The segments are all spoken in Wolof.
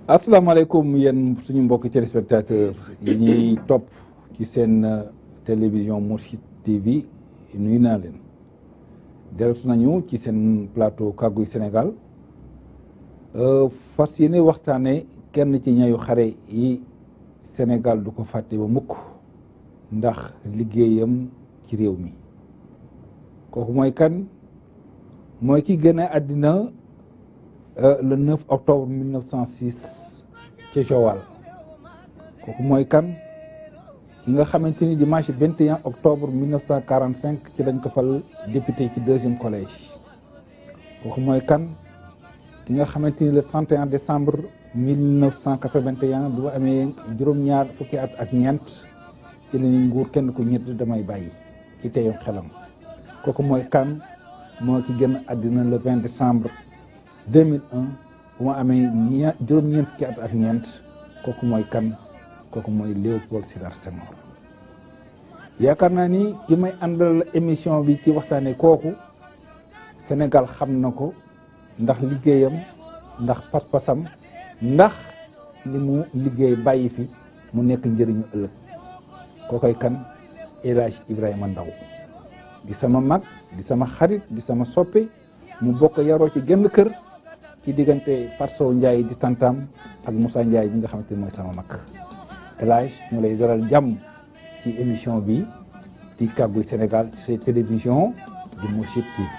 asalaamaaleykum yéen suñu mbokki téléspectateur yi ñuy topp ci seen télévision Mourchid TV nuyu naa leen dellusi nañu ci seen plateau Kàgguy Sénégal fas yéene waxtaane kenn ci ñayu xare yi Sénégal du ko fàtte ba mukk ndax liggéeyam ci réew mi kooku mooy kan mooy ki gën a àddina le 9 octobre 1906 ci Joal kooku mooy kan ki nga xamante ni dimanche 21 octobre 1945 ci lañ ko fal député ci deuxième collège kooku mooy kan ki nga xamante ni le 31 décembre 1981 bu amee juróom-ñaar fukki at ak ñeent ci lañuy nguur kenn ku ñett damay bàyyi ci teyu xelam kooku mooy kan moo ki gën a àddina le 20 décembre 2001 bu ma amee juróom-ñeent fukki at ak ñeent kooku mooy kan kooku mooy Léopold Sédar Senghor yaakaar naa ni ki may àndal émission bi ci waxtaane kooku Sénégal xam na ko ndax liggéeyam ndax pas-pasam ndax li mu liggéey bàyyi fi mu nekk njëriñu ëllëg kookoy kan El Hadj Ibrahima Ndaw di sama mag di sama xarit di sama soppe mu bokk yaroo ci genn kër ci diggante Farsow Ndiaye di tantam ak Moussa Ndiaye bi nga xamante ni mooy sama mag El Hadj ñu lay dalal jàmm ci émission bi di Kàgguy Sénégal ci télévision di Mourchid TV.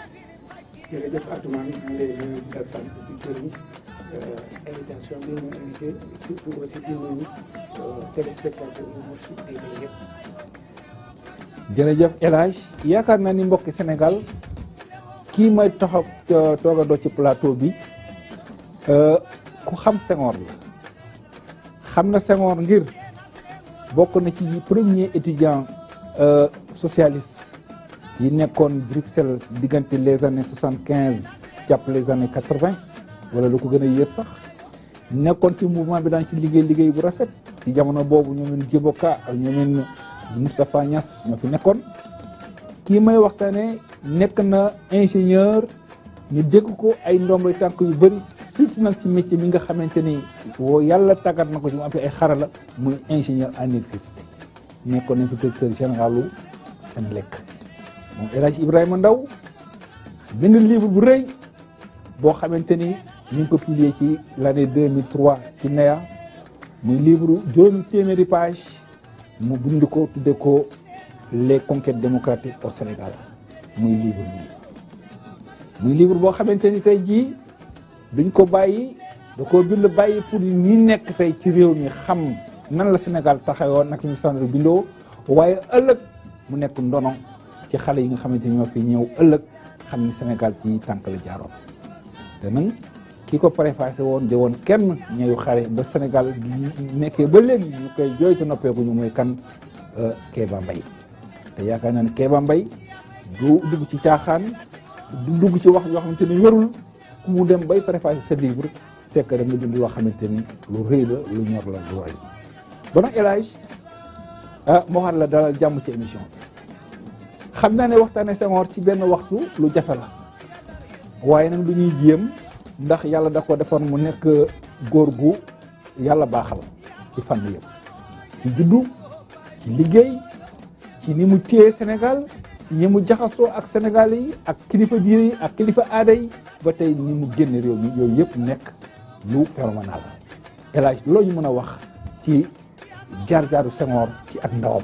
jërëjëf Atoumane ñu ngi lay nuyu di la sant di gërëm invitation bi ñu invité surtout aussi di nuyu téléspectateur bu Mourchid TV yëpp. jërëjëf El Hadj yaakaar naa ni mbokki Sénégal kii may taxaw toogadoo ci plateau bi ku xam Senghor la xam na Senghor ngir bokk na ci premier étudiant socialiste yi nekkoon Bruxelles diggante les années 75 jàpp les années 80 wala lu ko gën a yées sax nekkoon ci mouvement bi daan ci liggéey bu rafet ci jamono boobu ñoomeen Djibo Ka ak ñoomeen Moustapha Niass ñoo fi nekkoon kii may waxtaane nekk na ingénieur ñu dégg ko ay ndombay tànk yu bëri surtout nag ci métier mi nga xamante ni woo yàlla tàggat na ko ci mu am fi ay xarala muy ingénieur en électricité nekkoon nañ fi directeur généralu Senelec moom El Hadj Ibrahima Ndaw bind livre bu rëy boo xamante ni ñu ngi ko publié ci l'année 2003 ci NEA muy livre juróomi téeméeri page mu bind ko tudde ko les conquêtes démocratiques au Sénégal muy livre boo xamante ni tey jii duñ ko bàyyi da koo bind bàyyi pour ñi nekk tey ci réew mi xam nan la Sénégal taxawoon nag ñu sànni bindoo waaye ëllëg mu nekk ndono ci xale yi nga xamante ni ñoo fi ñëw ëllëg xam ni Sénégal ci tànk la jaaroon te nag ki ko préfacé woon de woon kenn ñayu xare ba Sénégal nekkee ba léegi ñu koy jooytu noppeeku ñu mooy kan Kéba Mbaye te yaakaar naa ne Kéba Mbaye du dugg ci caaxaan du dugg ci wax yoo xamante ni wérul ku mu dem bay préfacé sa livre fekk da nga dund loo xamante ni lu rëy la lu ñor la lu rëy ba nag El Hadj moo xam la dalal jàmm ci émission bi xam naa ne waxtaane Senghor ci benn waxtu lu jafe la waaye nag lu ñuy jéem ndax yàlla da ko defoon mu nekk góor gu yàlla baaxal ci fànn yëpp ci juddu ci liggéey ci ni mu téye Sénégal ci ni mu jaxasoo ak Sénégal yi ak kilifa diine yi ak kilifa aada yi ba tey ni mu génn réew mi yooyu yëpp nekk lu phénoménal El Hadj loo ñu mën a wax ci jaar-jaaru Senghor ci ak ndawam.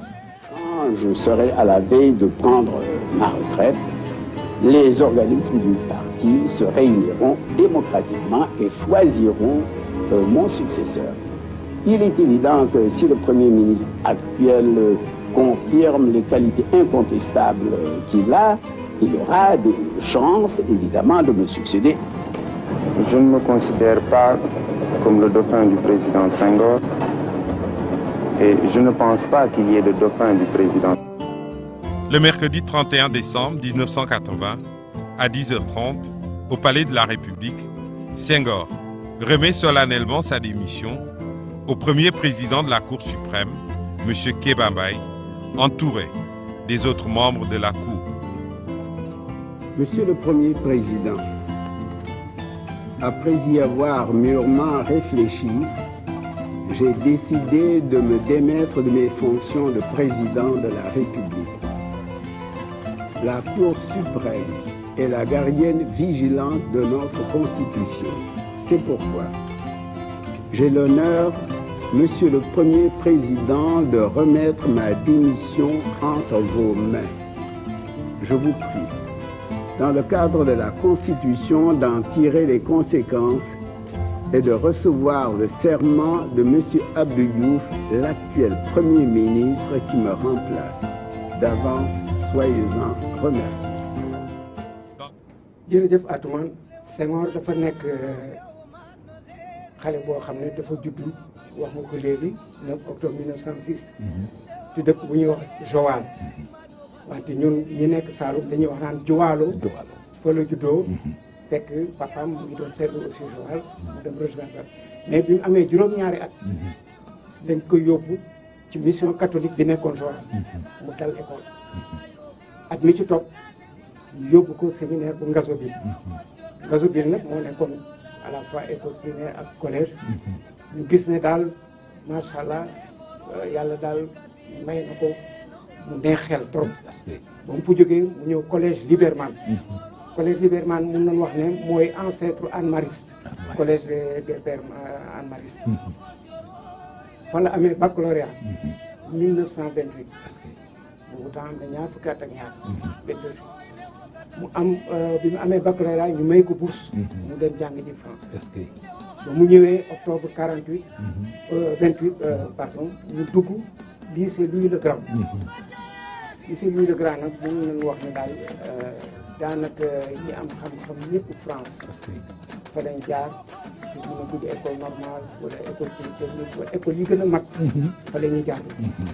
Quand je serai à la veille de prendre ma retraite, les organismes du parti se réuniront démocratiquement et choisiront mon successeur. Il est évident que si le Premier ministre actuel confirme les qualités incontestables qu'il a, il aura des chances évidemment de me succéder. je ne me considère pas comme le dauphin du président Senghor et je ne pense pas qu'il y ait de dauphin du président. Le mercredi 31 décembre 1980, à 10h30, au Palais de la République, Senghor remet solennellement sa démission au premier président de la Cour suprême, M. Kéba Mbaye, entouré des autres membres de la Cour. Monsieur le Premier Président, après y avoir mûrement réfléchi, j'ai décidé de me démettre de mes fonctions de président de la République. La Cour suprême est la gardienne vigilante de notre Constitution. C'est pourquoi j'ai l'honneur, Monsieur le Premier Président, de remettre ma démission entre vos mains. Je vous prie, dans le cadre de la Constitution, d'en tirer les conséquences et de recevoir le serment de M. Abdou Diouf, l'actuel Premier ministre qui me remplace. D'avance, soyez-en remerciés. jërëjëf Atoumane Senghor dafa nekk xale boo xam ne dafa juddu wax nga ko léegi 9 octobre 1906 ci dëkk bu ñuy wax Joal wante ñun ñi nekk Saloum dañuy wax naan Jowaalo fa la juddoo fekk papaam mu ngi doon seetlu aussi Joal mu dem rejoindre mais bi mu amee juróom-ñaari at dañ ko yóbbu ci mission catholique bi nekkoon Joal mu dal école at mi ci topp yóbbu ko séminaire bu Ngazobil Ngazobil nag moo nekkoon à la fois école primaire ak collège ñu gis ne daal macha allah yàlla daal may na ko mu neex xel trop ba mu fa jógee mu ñëw collège Liberman collège Liberman mun nañu wax ne mooy ancêtre Anne Mariste collège des pères Anne Mariste fa la amee baccalauréat 1928 boobu temps am na ñaar fukki at ak ñaar mu am bi mu amee baccalauréat ñu may ko bourse mu dem jàng ji France ba mu ñëwee octobre 28 pardon ñu dugg lycée Louis le Grand lycée Louis le Grand nag mun nañu wax ne daal daanaka ñi am xam-xam ñëpp France fa lañ jaar ñu mën a dugg école normale wala école polytechnique wala école yi gën a mag fa la ñuy jaar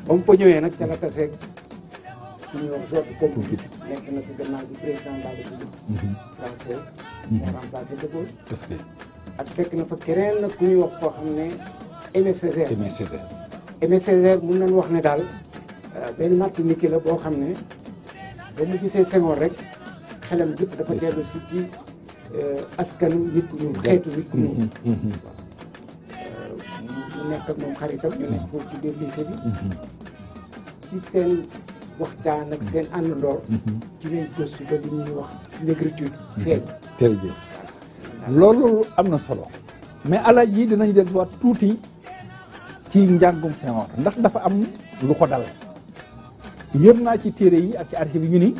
ba mu fa ñëwee nag ca la taseeg ñu wax Georges Pompidou nekk na fi gannaaw bi président de la République française moo remplacé De Gaulle ak fekk na fa keneen nag ku ñuy wax koo xam ne Aimé Césaire Aimé Césaire mun nañu wax ne daal benn Martinique la boo xam ne ba mu gisee Senghor rek xelam yëpp dafa dellu si ci askanu nit ku ñuul xeetu nit ku ñuul mu nekk ak moom xaritam ñu nekk foofu ci biir lycée bi ci seen waxtaan ak seen àndandoor ci lañ gëstu ba li ñuy wax négritude feeñ. jërëjëf loolu am na solo mais alaaj yi dinañ dellusiwaat tuuti ci njàngum Senghor ndax dafa am lu ko dal yër naa ci téere yi ak ci archive yi ñu ni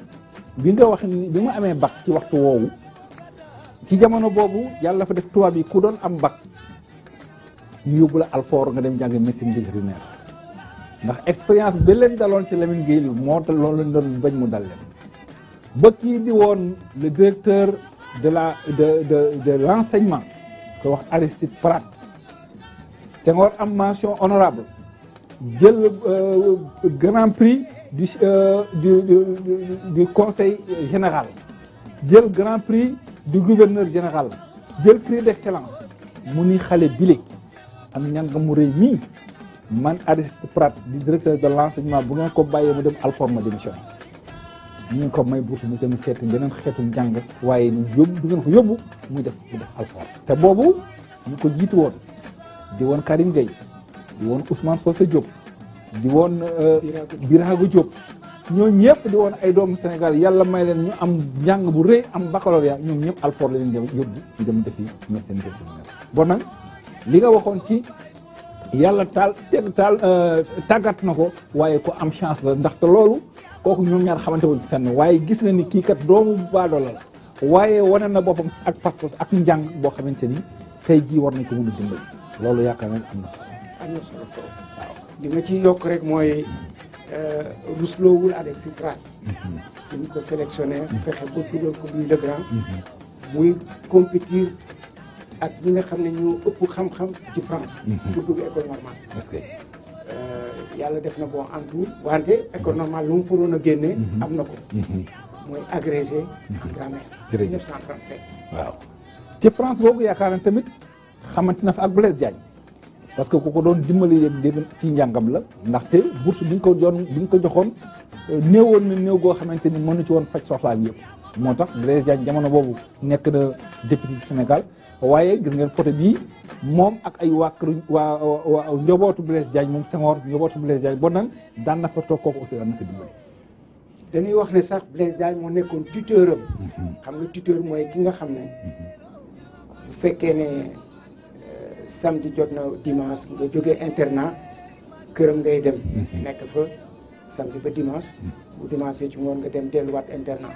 bi nga wax ni bi mu amee bac ci waxtu woowu ci jamono boobu yàlla dafa def tubaab yi ku doon am bac ñu yóbbu la Alfort nga dem jàng médecine vétérinaire ndax expérience bi leen daloon ci Lamine Gueye moo tax loolu lañ doon bañ mu dal leen ba kii di woon le directeur de l'enseignement ko wax Aristide Prat Senghor am mention honorable jël grand prix du conseil général jël grand prix du gouverneur général jël prix d'excellence mu ni xale bile am ñanga mu rëy mii man Aristide Prat di directeur de l'enseignement bu ngeen ko bàyyee mu dem Alfort ma démission ñu ngi ko may bourse mu dem seeti beneen xeetu njàng waaye ñu yóbbu du ngeen ko yóbbu muy def Alfort te boobu ñu ko jiitu woon di woon Karim Gueye di woon Ousmane Socé Diop di woon Birago Diop ñoo ñëpp di woon ay doomu Sénégal yàlla may leen ñu am njàng bu rëy am baccalauréat ñoom ñëpp Alfort la leen dem yóbbu ñu dem defi médecine vétérinaire bon nag li nga waxoon ci yàlla tàggat na ko waaye ko am chance la ndaxte loolu kooku ñoom ñaar xamante wuñ fenn waaye gis na ni kii kat doomu baadoola la waaye wane na boppam ak pas-pas ak njàng boo xamante ni tey jii war nañ ko mën a dimbali loolu yaakaar nañ am na solo. am na solo trop waaw li ma ciy yokk rek mooy rusloowul Alexis Prat. ñu ko sélectionné fexe ba dugal ko Louis le Grand. muy compétir ak ñi nga xam ne ñoo ëpp xam-xam ci France. pour dugg école normale. est-ce que yàlla def na bon en tout wante école normale lu mu faroon a génnee. am na ko. mooy agrégé en grammaire. jërëjëf 1937. waaw ci France boobu yaakaar naa tamit xamante na fa ak Blaise Diagne parce que ku ko doon dimbali yëg ci njàngam la ndaxte bourse bi ñu ko joxoon néewoon na néew goo xamante ni mënu ci woon faj soxlaam yëpp moo tax Blaise Diagne jamono boobu nekk na député du Sénégal waaye gis ngeen photo bii moom ak ay waa njobootu Blaise Diagne moom Senghor njobootu Blaise Diagne bon nan daan na fa toog kooku aussi daan na ko dimbali. dañuy wax ne sax Blaise Diagne moo nekkoon tuteur am. xam nga tuteur mooy ki nga xam ne bu fekkee ne samedi jot na dimanche nga jógee internat këram ngay dem. nekk fa samedi ba dimanche. bu dimanche ci ngoon nga dem delluwaat internat.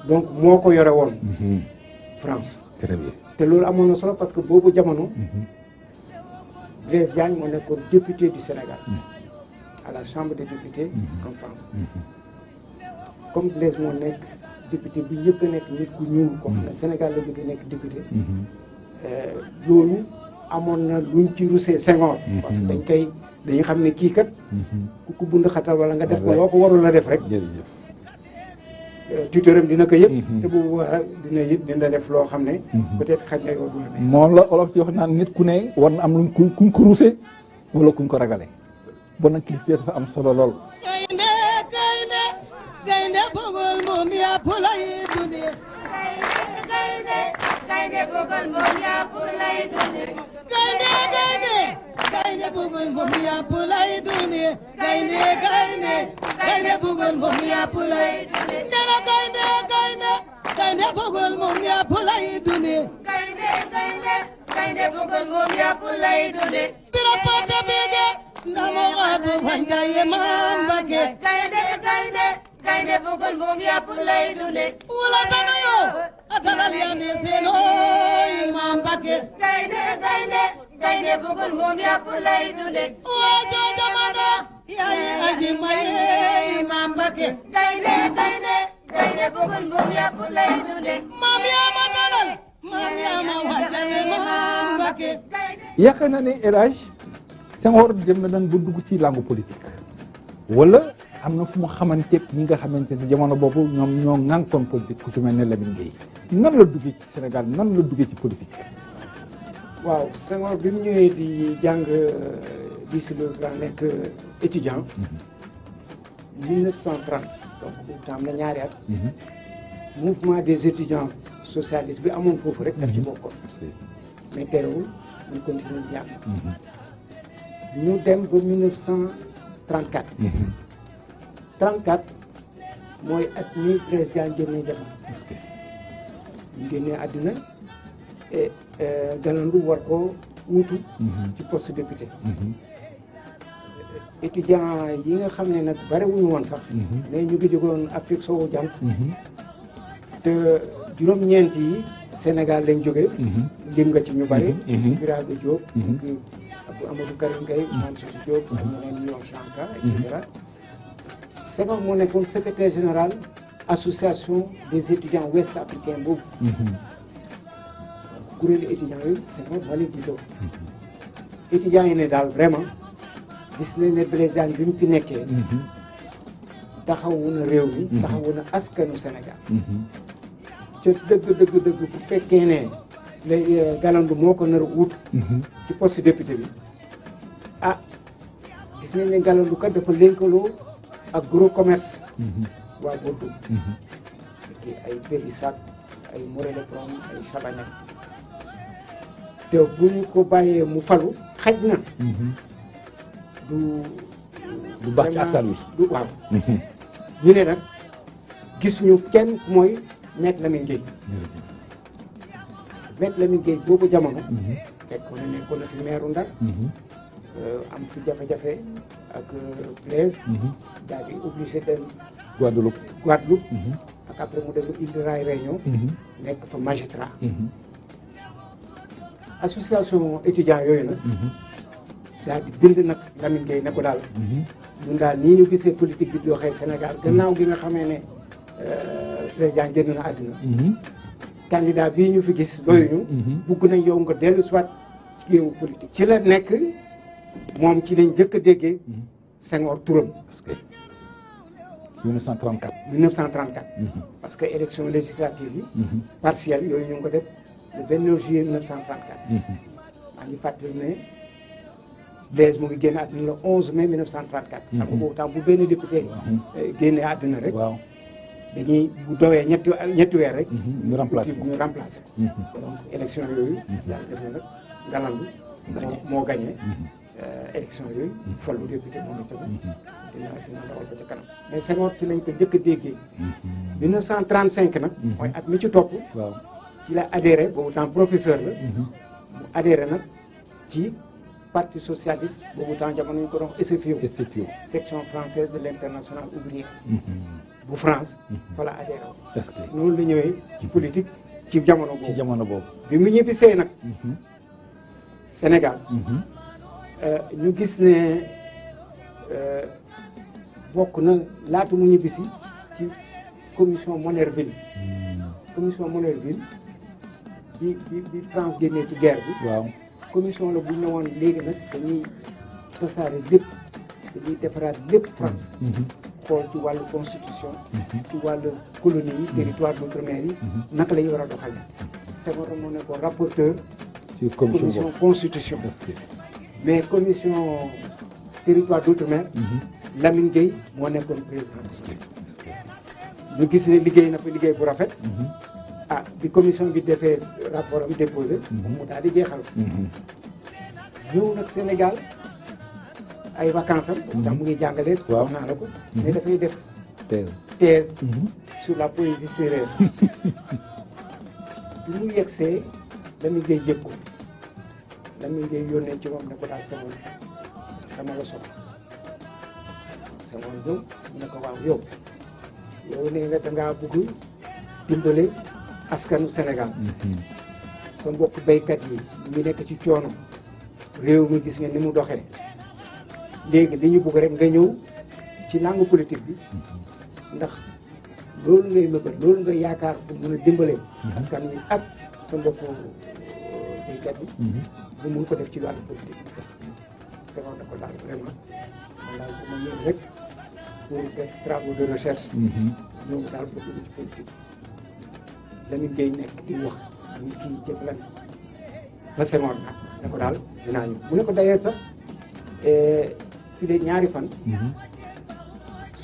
donc moo ko yore woon. France. très bien te loolu amoon na solo parce que boobu jamono. Blaise Diagne moo nekkoon député du Sénégal. à la chambre des députés en France. comme Blaise moo nekk député bu njëkk a nekk nit ku ñuul ko xam ne Sénégal la bëgg nekk député loolu amoon na luñ ci rusee Senghor parce que dañuy xam ne kii kat ku bund xatal wala nga def ko loo ko warul la def rek tuteuram dina ko yëg te boobu war dina def loo xam ne peut-être xaj na yow du la ne moom la olof ci wax naan nit ku ne war na am luñ kuñ ko rusee wala kuñ ko ragale bon nag kilifa dafa am solo lool gaynde bugul moom yàpp lay dundee gaynde bugul moom yàpp lay dundee gaynde bugul moom yàpp lay dundee gaynde bugul moom yàpp lay dundee nana gaynde bugul moom yàpp lay dundee gaynde bugul moom yàpp lay dundee bira pata bege ndamo waatu fangaye mambage gaynde bugul moom yàpp lay dundee wala dana yoo atalal yande seenooy maam Mbàkke gaynde bugul moom yàpp lay dundee waa jooja mada yaay aji maye maam Mbàkke gaynde bugul moom yàpp lay dundee maam yaama dalal maam yaama wàccale maam Mbàkke yaakaar naa ne El Hadj Senghor jëm na nag bu dugg ci langue politique wala am na fu mu xamanteeg ñi nga xamante ne jamono boobu ñoom ñoo ŋànkoon politique ku ci mel ne Lamine Gueye nan la duggee ci Sénégal nan la duggee ci politique. waaw Senghor bi mu ñëwee di jàng lycée Le Grand nekk étudiant 1930 donc boobu tam na ñaari at mouvement des étudiants socialistes bi amoon foofu rek daf ci bokkoon mais terewul ñu continuer di jàng ñu dem ba 1934 34 mooy at mi président génnee jamono ñu génnee àddina et Galandou war ko wuutu ci poste député étudiant yi nga xam ne nag bari wuñu woon sax mais ñu ngi jógoon Afrique soowu jant te juróom-ñeent yi Sénégal lañ jógee lim nga ci ñu bari Birago Diop ak Amadou Karim Gueye Mansour Diop ak ñeneen ñoom Chanka et cetera Senghor moo nekkoon secrétaire général association des étudiants ouest africains boobu kuréelu étudiants yooyu Senghor moo leen jiitoo étudiants yi ne daal vraiment gis nañ ne Blaise Diagne bi mu fi nekkee taxawu na réew mi taxawu na askanu Sénégal ca dëgg bu fekkee ne lay Galandou moo ko nar a wut ci poste député bi ah gis nañ ne Galandou kat dafa lëkkaloo ak gros commerce waa Bordeaux ay Périssac ay Moréleprom ay Chabanel te bu ñu ko bàyyee mu falu xaj na du baax ci askan wi du waaw ñu ne nag gis ñu kenn mooy Maître Lamine Gueye Maître Lamine Gueye boobu jamono fekkoon na nekkoon na fi meeru Ndar am fi jafe-jafe ak Blaise daal di obligé dem Guadeloupe ak après mu dem Île de Réunion nekk fa magistrat association étudiant yooyu nag daal di bind nag Lamine Gueye ne ko daal ñun daal nii ñu gisee politique bi di doxee Sénégal gannaaw gi nga xamee ne président génn na àddina candidat bii ñu fi gis doyuñu bugg nañ yow nga dellu soit ci géewu politique ci la nekk moom ci lañ jëkk a déggee Senghor turam parce que 1934 parce que élection législative yi partielle yooyu ñu ngi ko def le 29 juillet 1934 maa ngi fàttali ne Blaise mu ngi génn àddina le 11 mai 1934 xam nga boobu temps bu benn député génnee àddina rek dañuy bu dowee ñetti weer rek ñu remplacé ko donc élection yooyu yàlla def na nag Ngalandu moo gagné élection yooyu falu député moom itamit dina dawal ko ca kanam mais Senghor ci lañ ko njëkk a déggee 1935 nag mooy at mi ci topp ci la adhéré boobu temps professeur la mu adhéré nag ci parti socialiste boobu temps jamono ñu ko doon SFIO section française de l'internationale ouvrière bu France fa la adhéré noonu la ñëwee ci politique ci jamono boobu bi mu ñibbisee nag Sénégal ñu gis ne bokk na laata mu ñibbisi ci commission Monnerville bi France génnee ci guerre bi commission la bu ñëwoon léegi nag dañuy tasaare lépp dañuy defaraat lépp France xool ci wàllu constitution ci wàllu colonie yi territoire d'outre-mer yi naka la ñu war a doxale Senghor moo ne ko rapporteur ci commission constitution mais commission territoire d'outre-mer Lamine Gueye moo nekkoon président ñu gis ne liggéey na fa liggéey bu rafet bi commission bi defee rapport am déposé mu daal di jeexal ñëw nag Sénégal ay vacances am tax mu ngi jàngale wax naa la ko mais dafay def thèse sur la poésie sérère bi mu yegsee Lamine Gueye yëg ko Lamine Gueye yónnee ci moom ne ko daal Senghor dama la soxla Senghor ñëw ne ko waaw yow ne nga dangaa bëgg dimbale askanu Sénégal sa mbokk béykat yi ñu nekk ci coono réew mi gis nga ni mu doxee léegi li ñu bëgg rek nga ñëw ci langue politique bi ndax loolu ngay mëbët loolu nga yaakaar pour mun a dimbale askan wi ak sa mbokk béykat yi bu mun ko def ci wàllu politique Senghor da ko daal vraiment man daal bu ma ñëw rek pour def travaux de recherche ñëw daal pour dugg ci politique Lamine Gueye nekk di wax ñu kii jëflan ba Senghor nag ne ko daal dinaa ñëw mu ne ko d'ailleurs sax fii de ñaari fan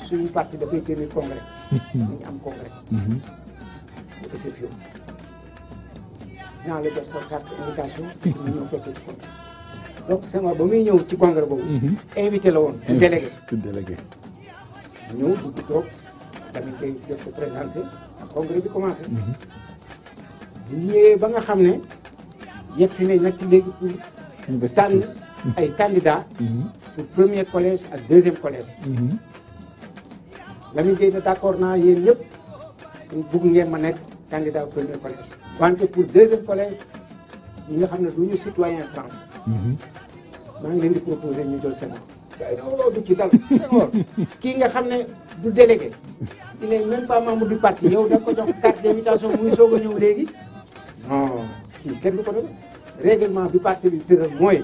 suñu parti dafay tenir congrès ñu am congrès bu SFIO dinaa la jox sa carte invitation pour ñu ñëw fekkee ci congrès donc Senghor ba muy ñëw ci congrès boobu invité la woon ci délégué ñëw dugg toog Lamine Gueye jot ko présenté congrès bi commencé bu ñëwee ba nga xam ne yegg si nañ nag ci léegi pour tànn ay candidats pour premier collège ak deuxième collège Lamine Gueye ne d'accord naa yéen ñëpp bugg ngeen ma nekk candidat au premier collège wante pour deuxième collège ñi nga xam ne du ñu citoyen France maa ngi leen di proposer ñu jël Senghor waaye loolu du ci dal Senghor kii nga xam ne du délégué il est même pas membre du parti yow da ko jox carte d'invitation muy soog a ñëw léegi non kii kenn du ko def règlement bi parti bi tëral mooy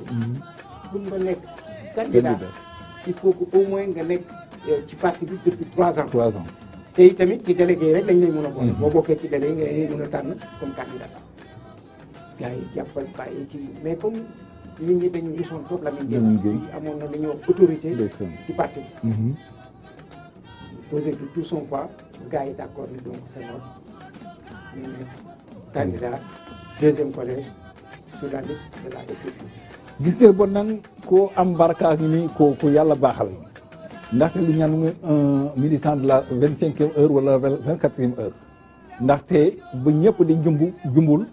pour nga nekk candidat il faut que au moins nga nekk ci parti bi depuis 3 ans te itamit ci délégué rek lañ lay mën a boole boo bokkee ci délégué nga lay mën a tànn comme candidat gars yi jàppal bàyyi kii mais comme nit ñi dañu gisoon trop Lamine Gueye amoon na lu ñuy wax autorité ci parti bi posé de tout son poids gars yi d'accord ne donc Senghor ñu nekk candidat deuxième collège sur la liste de la SFIO gis nga bon nag ko am barka ngi ni ko yàlla baaxal ndaxte li ñaan un militant de la 25e heure wala 24e heure ndaxte ba ñëpp di jumbul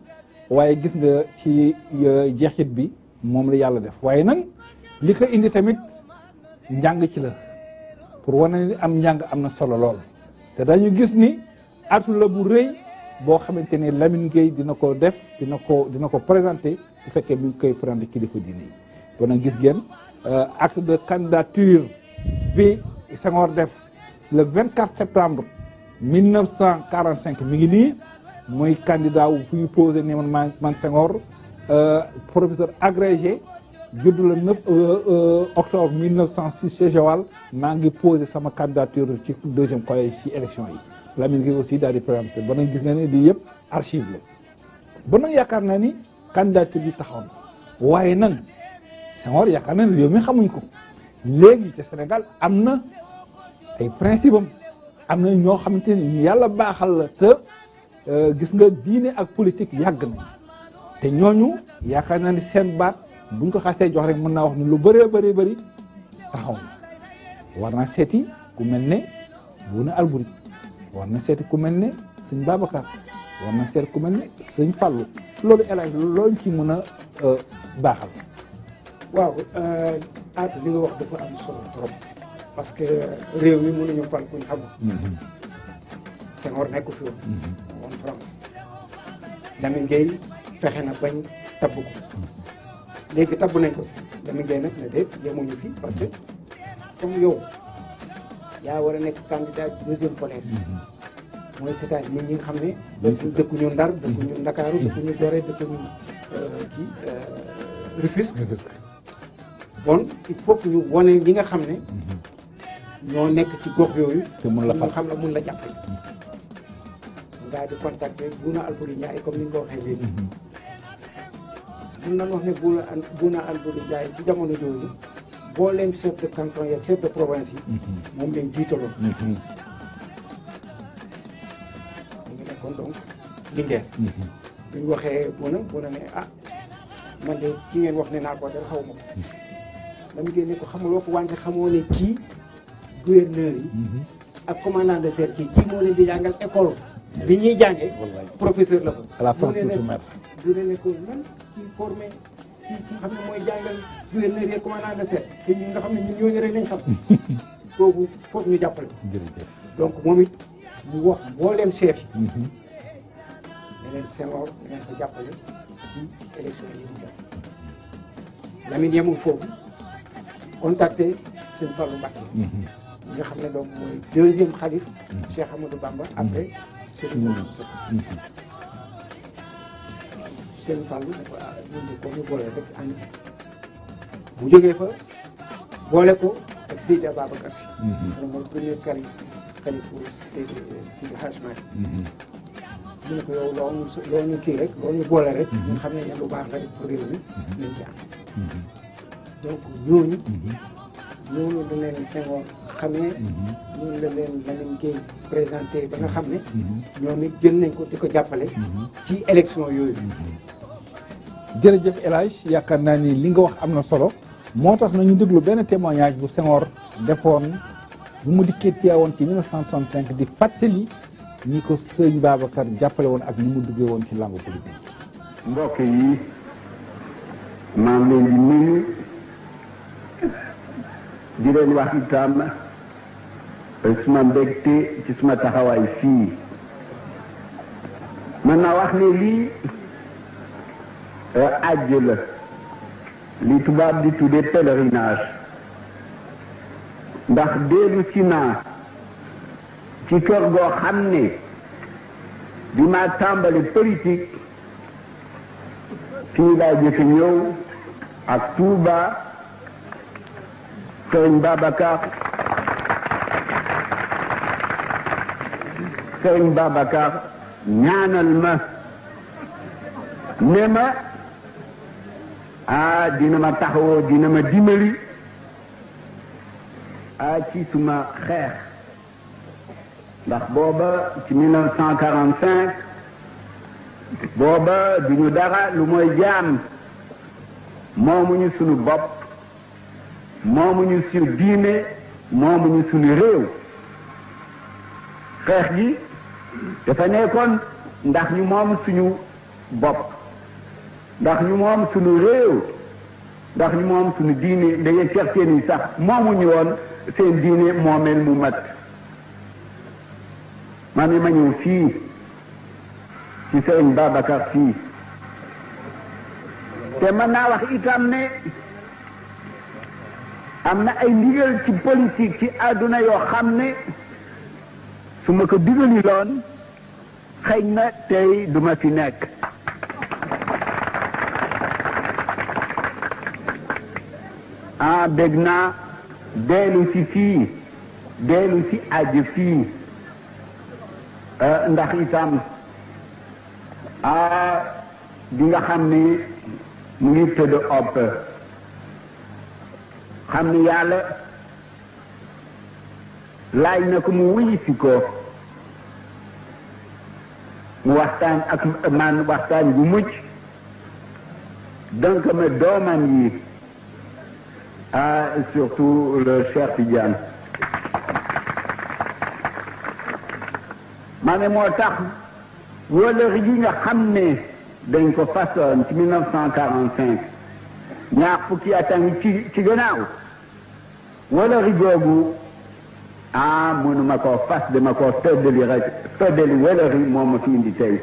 waaye gis nga ci jeexit bi moom la yàlla def waaye nag li ko indi tamit njàng ci la pour wane ni am njàng am na solo lool te dañu gis ni atu la bu rëy boo xamante ne Lamine Gueye dina ko def dina ko présenté bu fekkee mi ngi koy présenté kilifa diine yi kon nag gis ngeen acte de candidature bi Senghor def le 24 septembre 1945 mi ngi nii mooy candidat wu fu ñu posé ne man Senghor professeur agrégé judd le 9 octobre 1906 chez Joal maa ngi posé sama candidature ci deuxième collège ci élection yi Lamine Gueye aussi daal di présenté ba nag gis nga ne lii yëpp archive la ba nag yaakaar naa ni candidature bi taxaw na waaye nag Senghor yaakaar naa ne réew mi xamuñ ko léegi ci Sénégal am na ay principe am na ñoo xamante ni yàlla baaxal la te gis nga diine ak politique yàgg nañ te ñooñu yaakaar naa ni seen baat buñ ko xasee jox rek mën naa wax ni lu bëree bëri taxaw na war na seeti ku mel ne Bouna Albouri war na seeti ku mel ne sëñ Babacar war na seeti ku mel ne sëñ Fallou loolu élage loolu ci mën a baaxal. waaw aatu li nga wax dafa am solo trop parce que réew mi mënuñu fal kuñ xamul. Senghor nekk fi woon France Lamine Gueye fexe na bañ tabb ko léegi tabb nañ ko si Lamine Gueye nag ne déet yemuñu fi parce que comme yow yaa war a nekk candidat deuxième collège mooy c'est-à-dire nit ñi nga xam ne dëkkuñu Ndar dëkkuñu Ndakaaru dëkkuñu Gorée dëkkuñu Rufisque bon il faut que ñu wone ñi nga xam ne ñoo nekk ci gox yooyu te mun la fal xam la mun la jàppale daal di contacter Bouna Albouri Ndiaye comme ni nga ko waxee léegi mun nañu wax ne Bouna Albouri Ndiaye ci jamono jooju boo leen chef de canton yeeg chef de province yi moom leen jiitaloon mu ngi nekkoon donc Linguère bu ñu waxee Bouna ne man de ki ngeen wax ne naa ko def xaw ma ko dama génne ko xamuloo ko wante xamoo ne kii gouverneur yi ak commandant de cercle kii moo leen di jàngal école bi ñuy jàngee professeur la ko à la France coutumière du ne ko man kii formé kii xam ne mooy jàngal gouverneur yi commandant de cercle te ñun nga xam ne ñun ñooñu rek lañ xam kooku foofu ñu jàppale jërëjëf donc moom it mu wax mbooleem chef yi ne leen Senghor ne leen ko jàppale ci élection yi di jàpp Lamine yemul foofu contacté sëñ Fallou Mbacké nga xam ne donc mooy deuxième xalif Cheikh Amadou Bamba après Serigne Moussa sëñ Fallou ne ko ñun de ko ñu boole rek ànd bu jógee fa boole ko ak Seydi Ababacar Sy moom mooy premier xalifu Seydi Hadji Malick mu ne ko yow loo ñu kii rek loo ñu boole rek ñun xam ne lu baax la rek pour réew mi nañ ci am donc ñooñu la leen Senghor xamee ñooñu la leen Lamine Gueye présenté ba nga xam ne ñoom it jël nañ ko di ko jàppale ci élection yooyu jërëjëf El Hadj yaakaar naa ni li nga wax am na solo moo tax nañu déglu benn témoignage bu Senghor defoon bu mu dikkee teewoon ci 1965 di fàttali ñi ko sëñ Babacar jàppale woon ak ni mu duggee woon ci langue politique. mbokk yi maa ngi leen di nuyu di leen wax itam suma mbégte ci suma taxawaay fii mën naa wax ne lii ajj la li tubaab di tuddee pèlerinage ndax dellu si naa ci kër goo xam ne bi ma tàmbali politique fii laa jëkk ñëw ak Touba Sëriñ Babacar ñaanal ma ne ma dina ma taxawoo dina ma dimbali ci suma xeex ndax booba ci 1945 booba duñu dara lu mooy jaam moomuñu sunu bopp moomuñu suñu diine moomuñu suñu réew xeex gi dafa nekkoon ndax ñu moom suñu bopp ndax ñu moom suñu réew ndax ñu moom suñu diine dañuy certain yi sax moomuñu woon seen diine moomeel mu mat ma ne ma ñëw fii ci Sëriñ Babacar fii te mën naa wax itam ne am na ay ndigal ci politique ci àdduna yoo xam ne su ma ko digaliloon xëy na tey duma fi nekk bég naa dellu si fii dellu si aji fii ndax itam di nga xam ni mu ngi tëdd opp xam ni yàlla laaj na ko mu wuyu si ko mu waxtaan ak man waxtaan bu mucc donc ma doomam yi surtout le Cheikh Tidiane ma ne moo tax wóolër yi nga xam ne dañ ko façon ci 1945 ñaar fukki at a ngi ci gannaaw wóolër googu mënuma koo fas dama koo feddali rek feddali wóolër yi moo ma fi indi tey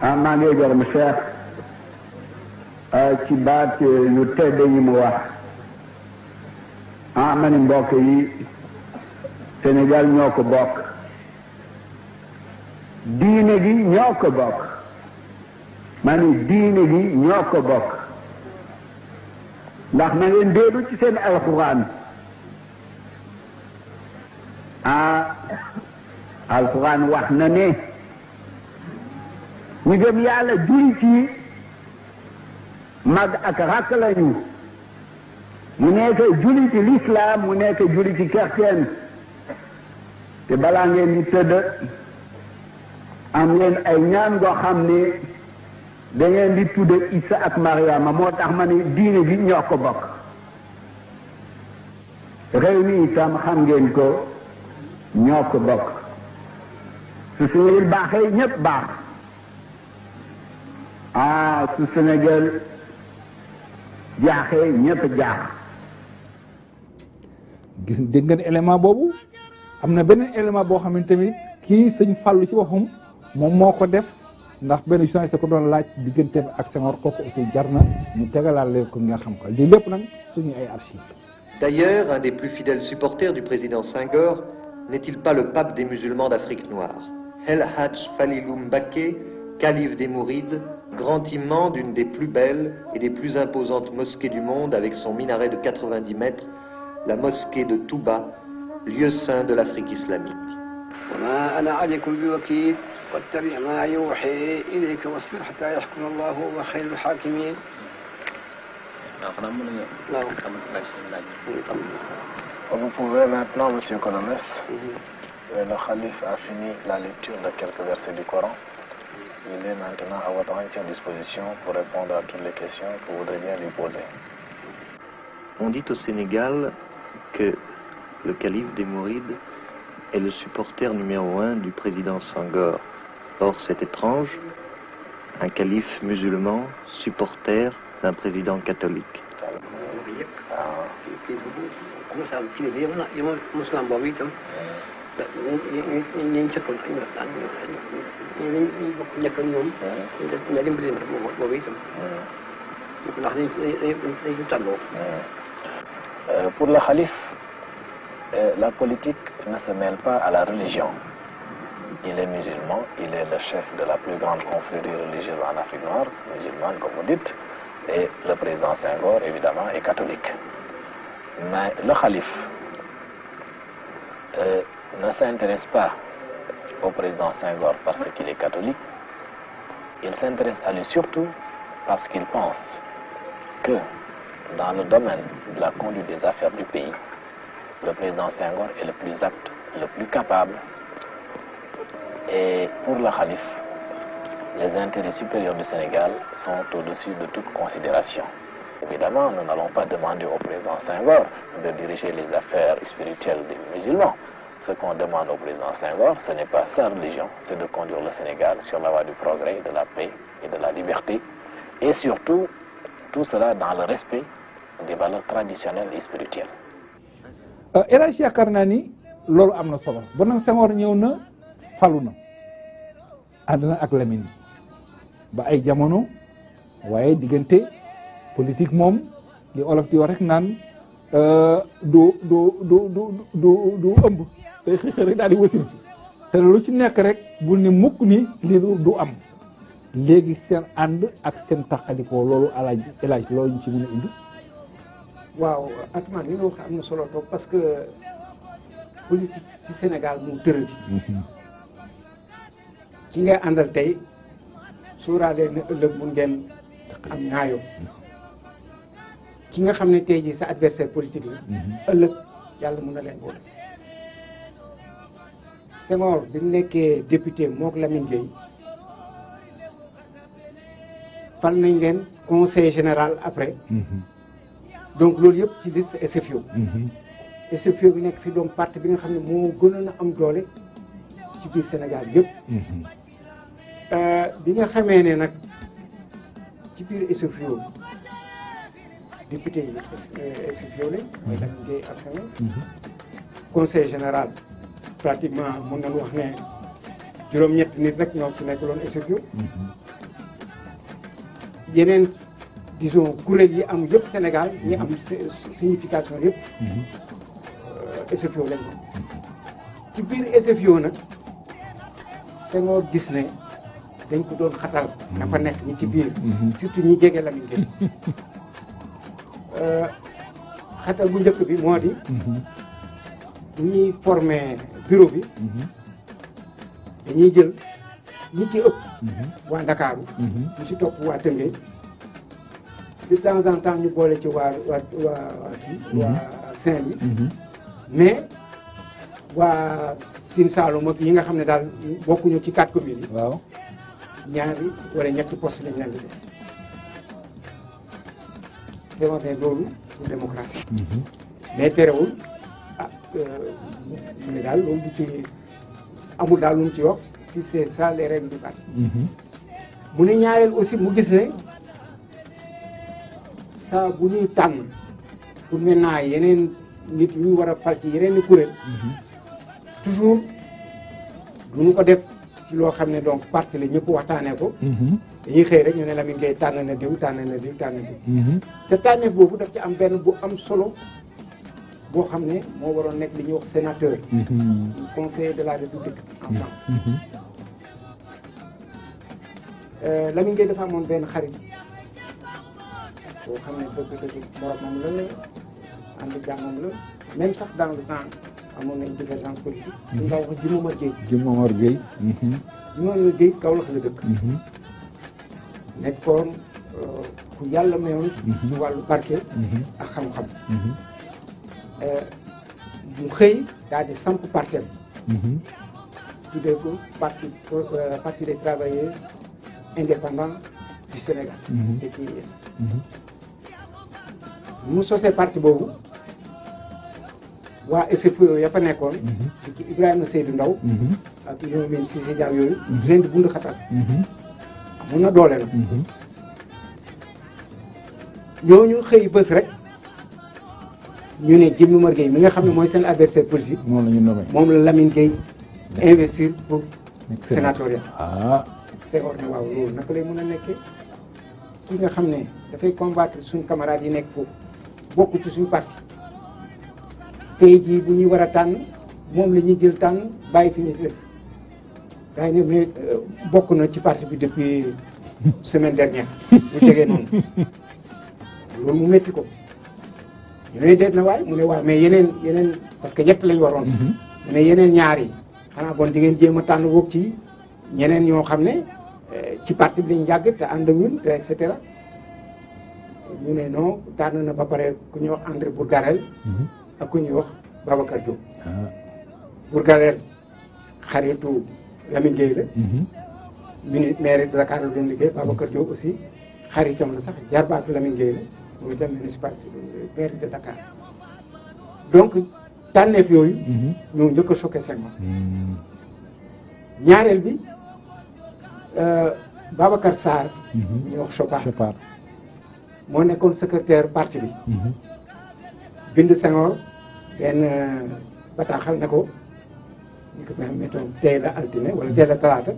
maa ngi gërëm Cheikh ci baat yu tedd yi mu wax ma ni mbokk yi Sénégal ñoo ko bokk diine gi ñoo ko bokk ma ni diine gi ñoo ko bokk ndax na ngeen dellu ci seen alxuraan alxuraan wax na ne ñu gëm yàlla julli ci mag ak rakk lañu mu nekk julli ci l'islam mu nekk julli ci chrétien te balaa ngeen di tëdd am ngeen ay ñaan goo xam ne da ngeen di tudde Isa ak Mariama moo tax ma ne diine bi ñoo ko bokk réew mi itam xam ngeen ko ñoo ko bokk su Sénégal baaxee ñépp baax su Sénégal jaaxee ñépp jaax gis dégg ngeen élément boobu am na beneen élément boo xam ne tamit kii sëñ Fallou ci boppam moom moo ko def ndax benn journaliste ko doon laaj digganteem ak Senghor kooku aussi jar na ñu tegalaal leen ko nga xam ko lii lépp nag suñu ay archives. D'ailleurs, un des plus fidèles supporters du président Senghor n'est-il pas le pape des musulmans d'Afrique noire, El Hadj Falilou Mbacké, calife des Mourides, grand imam d'une des plus belles et des plus imposantes mosquées du monde avec son minaret de 90 mètres, la mosquée de Touba, lieu saint de l'Afrique islamique. وما أنا عليكم بوكيل واتبع ما يوحي إليك واصبر حتى يحكم الله وهو خير الحاكمين. Vous pouvez maintenant, Monsieur Colomès, le calife a fini la lecture de quelques versets du Coran. Il est maintenant à votre entière disposition pour répondre à toutes les questions que vous voudrez bien lui poser. On dit au Sénégal que le calife des Mourides est le supporter numéro 1 du président Senghor. Or, c'est étrange, un calife musulman, supporter d'un président catholique. Pour le calife, la politique ne se mêle pas à la religion. Il est musulman, il est le chef de la plus grande confrérie religieuse en Afrique noire, musulmane comme vous dites, et le président Senghor, évidemment, est catholique. Mais le calife ne s'intéresse pas au président Senghor parce qu'il est catholique, il s'intéresse à lui surtout parce qu'il pense que dans le domaine de la conduite des affaires du pays, le président Senghor est le plus apte, le plus capable. Et pour le calife, les intérêts supérieurs du Sénégal sont au-dessus de toute considération. Évidemment, nous n'allons pas demander au président Senghor de diriger les affaires spirituelles des musulmans. Ce qu'on demande au président Senghor, ce n'est pas sa religion, c'est de conduire le Sénégal sur la voie du progrès, de la paix et de la liberté. Et surtout, tout cela dans le respect des valeurs traditionnelles et spirituelles. El Hadj yaakaar naa ni loolu am na solo ba nag Senghor ñëw na falu na ànd na ak Lamine ba ay jamono waaye diggante politique moom li olof di wax rek naan du ëmb day xëy rek daal di wasin si te lu ci nekk rek bul ni mukk ni lii du am léegi seen ànd ak seen taqalikoo loolu alaaj loolu ñu ci mën a indi. waaw Atoumane li nga wax am na solo trop parce que politique ci Sénégal moo tëradi. ki ngay àndal tey suuraale na ëllëg mun ngeen am ñaayoo ki nga xam ne tey jii sa adversaire politique la. ëllëg yàlla mun na leen boole. Senghor bi mu nekkee député mook Lamine Gueye fal nañ leen conseil général après. donc loolu yëpp ci liste SFIO. SFIO bi nekk fi donc parti bi nga xam ne moo gënoon a am doole ci biir Sénégal yëpp. bi nga xamee ne nag ci biir SFIO député yi SFIO lañ. mooy Lamine Gueye ak Senghor. conseil général pratiquement mën nañu wax ne juróom-ñetti nit rek ñoo ci nekk loon SFIO. yeneen disons kuréel yi am yëpp Sénégal ñi am signification yëpp SFIO lañ ko ci biir SFIO nag Senghor gis ne dañ ko doon xatal dafa nekk ñi ci biir surtout ñi jege Lamine Gueye xatal bu njëkk bi moo di ñuy formé bureau bi dañuy jël ñi ci ëpp waa Ndakaaru ñu ci topp waa Tëngéej de temps en temps ñu boole ci waa Saint-Louis mais waa Sine Saloum ak yi nga xam ne daal bokkuñu ci 4 communes yi. waaw ñaari wala ñetti poste lañ leen di def. c'est vrai loolu pour démocratie. mais terewul mu ne daal loolu du ci amul daal lu mu ci wax si c'est ça les règles du parti. mu ne ñaareel aussi mu gis ne saa bu ñuy tànn pour maintenant yeneen nit ñu war a fal ci yeneen i kuréel. toujours du ñu ko def ci loo xam ne donc parti la ñëpp waxtaanee ko. dañuy xëy rek ñu ne Lamine Gueye tànn na diw tànn na diw tànn na diw. te tànneef boobu daf ci am benn bu am solo boo xam ne moo waroon nekk li ñuy wax sénateur. conseiller de la République en France. Lamine Gueye dafa amoon benn xarit boo xam ne dëgg-dëgg moromam la ànd jàmmam la même sax dans le temps amoon nañ divergence politique. ñu ngi wax Dji Momar Gueye. Dji Momar Gueye. Dji Momar Gueye Kaolack la dëkk. nekkoon ku yàlla mayoon. ci wàllu barke. ak xam-xam. mu xëy daal di samp partem. tuddee ko parti des travailleurs indépendants du Sénégal. PTIS. mu sosee parti boobu waa SFIO ya fa nekkoon. di ci Ibrahima Seydou Ndaw ak ñoom Cissé Diaw yooyu. di leen di bund xatal. mun na doole nag. ñooñu xëy bés rek ñu ne Dji Momar Gueye mi nga xam ne mooy seen adversaire politique. moom la ñu nommé moom la Lamine Gueye investir pour sénatorial. Senghor ne waaw loolu naka lay mën a nekkee ki nga xam ne dafay combattre suñu camarades yi nekk foofu bokk ci suñu parti tey jii bu ñuy war a tànn moom la ñuy jël tànn bàyyi fi ñu des gars yi ne mais bokk na ci parti bi depuis semaine dernière ñu tegee noonu loolu mu métti ko ñu ne deet na waay mu ne waaw mais yeneen parce que ñett lañ waroon mu ne yeneen ñaar yi xanaa bon di ngeen jéem a tànn boog ci ñeneen ñoo xam ne ci parti bi lañ yàgg te ànd ak ñun te et cetera ñu ne non tànn na ba pare ku ñuy wax André Bourgarel ak ku ñuy wax Babacar Diop. Bourgarel xaritu Lamine Gueye la. maire de Dakar la doon liggéey. Babacar Diop aussi xaritam la sax jarbaatu Lamine Gueye la mooy itam municipalité maire de Dakar donc tànneef yooyu. ñoo njëkk a choqué Senghor. ñaareel bi Babacar Sarr. ñuy wax Chopard. moo nekkoon secrétaire parti bi. bind Senghor benn bataaxal ne ko ñu ko mettons tey la altine wala tey la talaata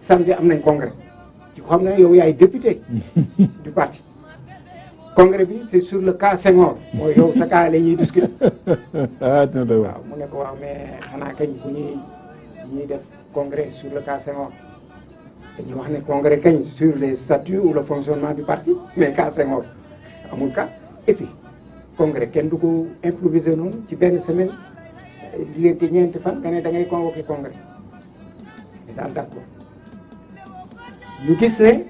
samedi am nañ congrès ci ko xam ne yow yaay député du parti congrès bi c'est sur le cas Senghor mooy yow sa cas la ñuy discuter dina doy waar. waaw mu ne ko waaw mais xanaa kañ bu ñuy def congrès sur le cas Senghor dañuy wax ne congrès kañ sur les statuts ou le fonctionnement du parti mais cas Senghor amul cas et puis congrès kenn du ko improviser noonu ci benn semaine diggante ñeenti fan nga ne da ngay convoquer congrès mais daal d'accord ñu gis ne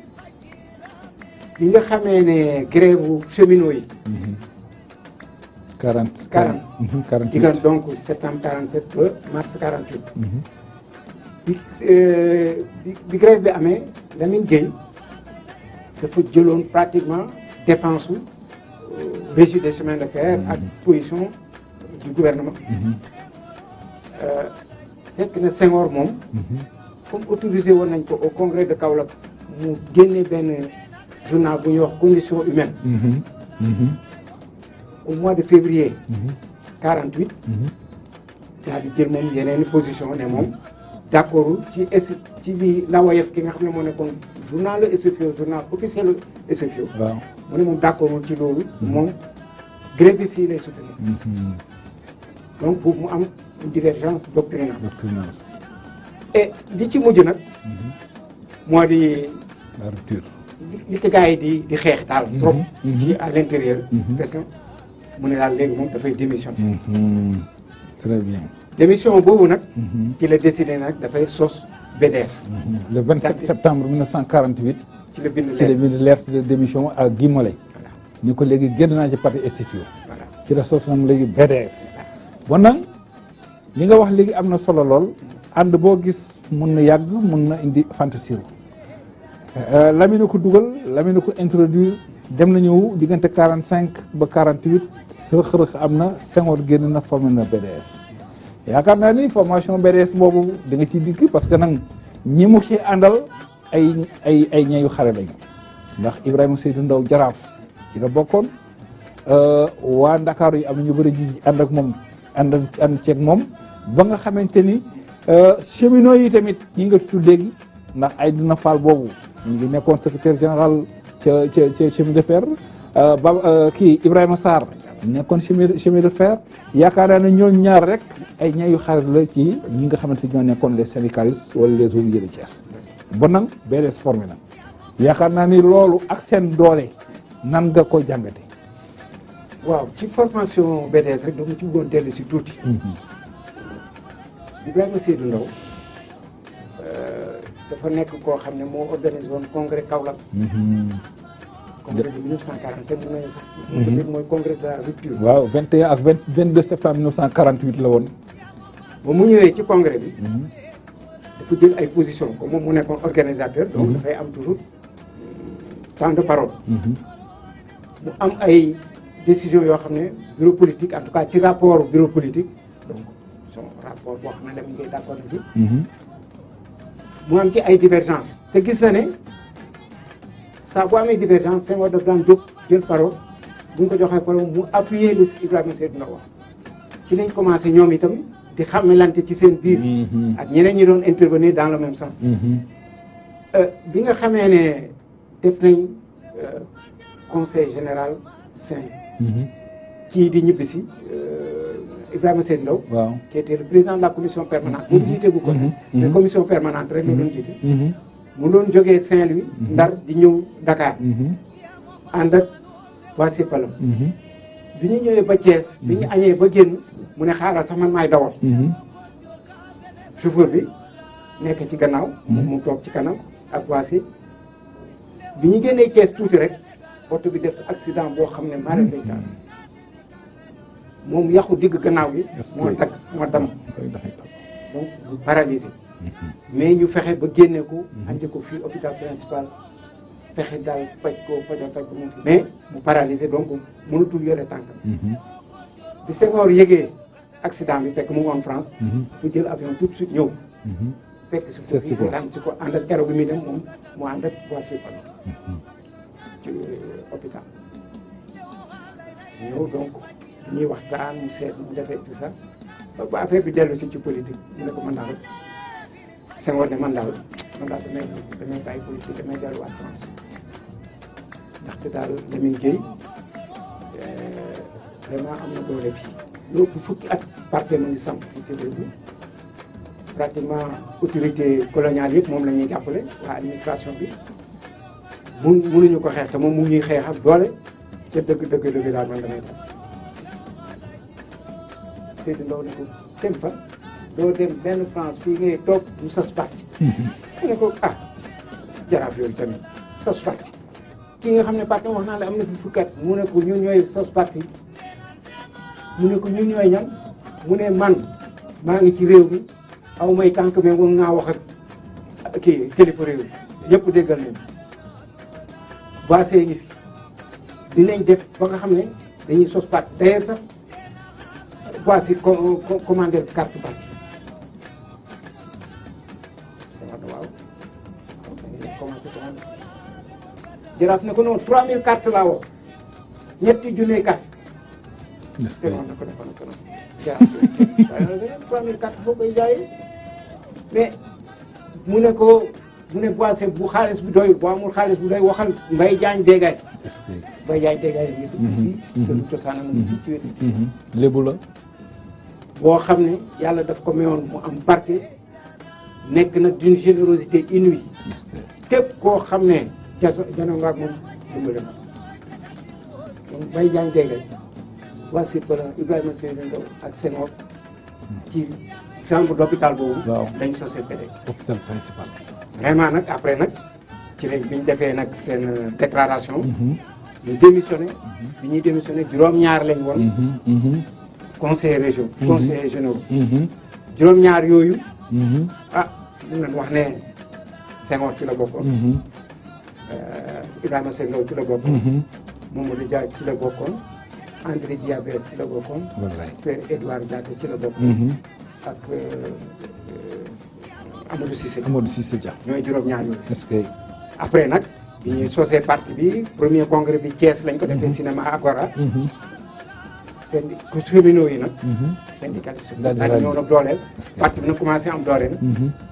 bi nga xamee ne grève bu cheminots yi 48 diggante donc septembre 47 ba mars 48 bi grève bi amee Lamine Gueye dafa jëloon pratiquement défense su régie des chemins de fer ak position du gouvernement fekk na Senghor moom comme autorisé woon nañ ko au congrès de Kaolack mu génne benn journal bu ñuy wax conditions humaines au mois de février 48 daal di jël moom yeneen position ne moom d'accord ci bi Lawoyef ki nga xam ne moo nekkoon journal SFIO journal officiel SFIO waaw mu ne moom d'accord ci loolu moom grévistes yi lay soutenir donc foofu mu am une divergence doctrinale et li ci mujj nag moo di la rupture li ko gars yi di xeex daal trop ci à l'intérieur pression mu ne daal léegi moom dafay démission très bien démission boobu nag ci la décidé nag dafay sos BDS le 27 septembre 1948 ci la bind lettre de démission ak Guy Mollet ni ko léegi génn naa ci parti SFIO ci la sos nag léegi BDS bon nag li nga wax léegi am na solo lool ànd boo gis mun na yàgg mun na indi fantasiro Lamine ko dugal Lamine ko introduire dem na ñëw diggante 45 ba 48 rëq-rëq am na Senghor génn na formé na BDS yaakaar naa ni formation BDS boobu da nga ciy dikk parce que nag ñi mu ci àndal ay ñayu xare lañu ndax Ibrahima Seydou Ndaw Jaraaf ci la bokkoon waa Ndakaaru yi am na ñu bëri ji ànd ak moom ànd ceeg moom ba nga xamante ni cheminots yi tamit ñi nga tudd léegi ndax ay dina faal boobu ñu ngi nekkoon secrétaire général ca chemin de fer kii Ibrahima Sarr nekkoon chemin de fer yaakaar naa ne ñoom ñaar rek ay ñayu xarit la ci ñi nga xamante ñoo nekkoon les syndicalistes wala les ouvriers de Thiès bon nag BDS formé na yaakaar naa ni loolu ak seen doole nan nga ko jàngate waaw ci formation BDS rek dama ci bëggoon dellu si tuuti Ibrahima Seydou Ndaw dafa nekk koo xam ne moo organisé woon congrès Kaolack congrès de 1947 mën nañu mooy congrès de la rupture waaw 21 ak 22 septembre 1948 la woon ba mu ñëwee ci congrès bi dafa jël ay position comme moom mu nekkoon organisateur donc dafay am toujours temps de parole mu am ay décision yoo xam ne bureau politique en tout cas ci rapport bureau politique donc son rapport boo xam ne Lamine Gueye d'accord na ci mu am ci ay divergence te gis na ne saa bu amee divergence Senghor daf daan jóg jël parole bu ñu ko joxee parole mu appuyer li Ibrahima Seydou Ndaw wax ci lañ commencé ñoom itam di xàmmelante ci seen biir ak ñeneen ñi doon intervenir dans le même sens bi nga xamee ne def nañ conseil général Saint kii di ñibbisi Ibrahima Seydou Ndaw waaw qui était le président de la commission permanente boobu jiite bu ko mais commission permanente rek la doon jiite mu doon jógee Saint-Louis Ndar di ñëw Dakar ànd ak waa Sépalam bi ñu ñëwee ba Thiès bi ñu añee ba génn mu ne xaaral sax man maay dawal chauffeur bi nekk ci gannaaw mu toog ci kanam ak waa si bi ñu génnee Thiès tuuti rek oto bi def accident boo xam ne mara day taal moom yàqu digg gannaaw bi moo dagg moo dam donc bu paralysé mais ñu fexe ba génne ko andi ko fii hôpital principal fexe daal faj ko moom mais mu paralysé donc mënatul yore tànkam bi Senghor yëgee accident bi fekk mu ngi woon France fu jël avion tout de suite ñëw fekk si ko fii ram si ko ànd ak keroog bi muy dem moom mu ànd ak waa Sépalam ci hôpital ñëw donc ñuy waxtaan mu seet mu defee tout ça ba affaire bi dellu si ci politique mu ne ko man daal Senghor ne man daal damay bàyyi politique damay delluwaat France ndaxte daal Lamine Gueye vraiment am na doole fii lu ëpp fukki at parti mu ngi samp fii ci réew mi pratiquement autorité coloniale yëpp moom la ñuy jàppale waa administration bi mënuñu ko xeex te moom mu ngi ñuy xeex ak doole ca dëgg daal man damay def Seydou Ndaw ne ko dem fa doo dem benn France fii ngay toog ñu sos parti mu ne ko jaraaf yooyu tamit sos parti ki nga xam ne parti wax naa la am na fi fukkat mu ne ko ñun ñooy sos parti mu ne ko ñun ñooy ñan mu ne man maa ngi ci réew mi aw may tànk mais moom naa wax ak kii kilifa réew mi ñëpp déggal nañu voici ngi fi dinañ def ba nga xam ne dañuy sos parti d'ailleurs sax voici commander carte parti waaw dañuy commencé commander jaraaf ne ko noonu 3000 cartes laa wax ñetti junne carte c'est bon na ko defoon na ko noonu jaraaf 3000 cartes foo koy jaayee mais mu ne voici bu xaalis bi doyul bu amul xaalis bu doy waxal Mbaye Diagne Dégay Mbaye Diagne Dégay ngi dugg fii te du cosaanam ngi ci wetu lébu la boo xam ne yàlla daf ko mayoon mu am parti nekk nag d'une générosité inouïe képp koo xam ne janoo nga ak moom dimbale na donc Mbaye Diagne Dégay voici président Ibrahima Seydou Ndaw ak Senghor ci chambre d'hôpital boobu dañ sosé PD hôpital principal vraiment nag après nag ci lañ bi ñu defee nag seen déclaration ñu démissionné bi ñuy démissionné juróom-ñaar lañ woon conseiller région conseiller généraux juróom-ñaar yooyu mun nañ wax ne Senghor ci la bokkoon Ibrahima Seydou Ndaw ci la bokkoon Mamadou Dia ci la bokkoon André Diabé ci la bokkoon Père Édouard Diaté ci la bokkoon ak Amadou Cissé Dia ñooy juróom-ñaar yooyu est-ce que après nag bi ñuy sosé parti bi premier congrès bi Thiès lañ ko defee cinéma Agora cheminots yi nag syndicalistes yi daal ñëw nag dooleel parti bi nag commencé am dooleel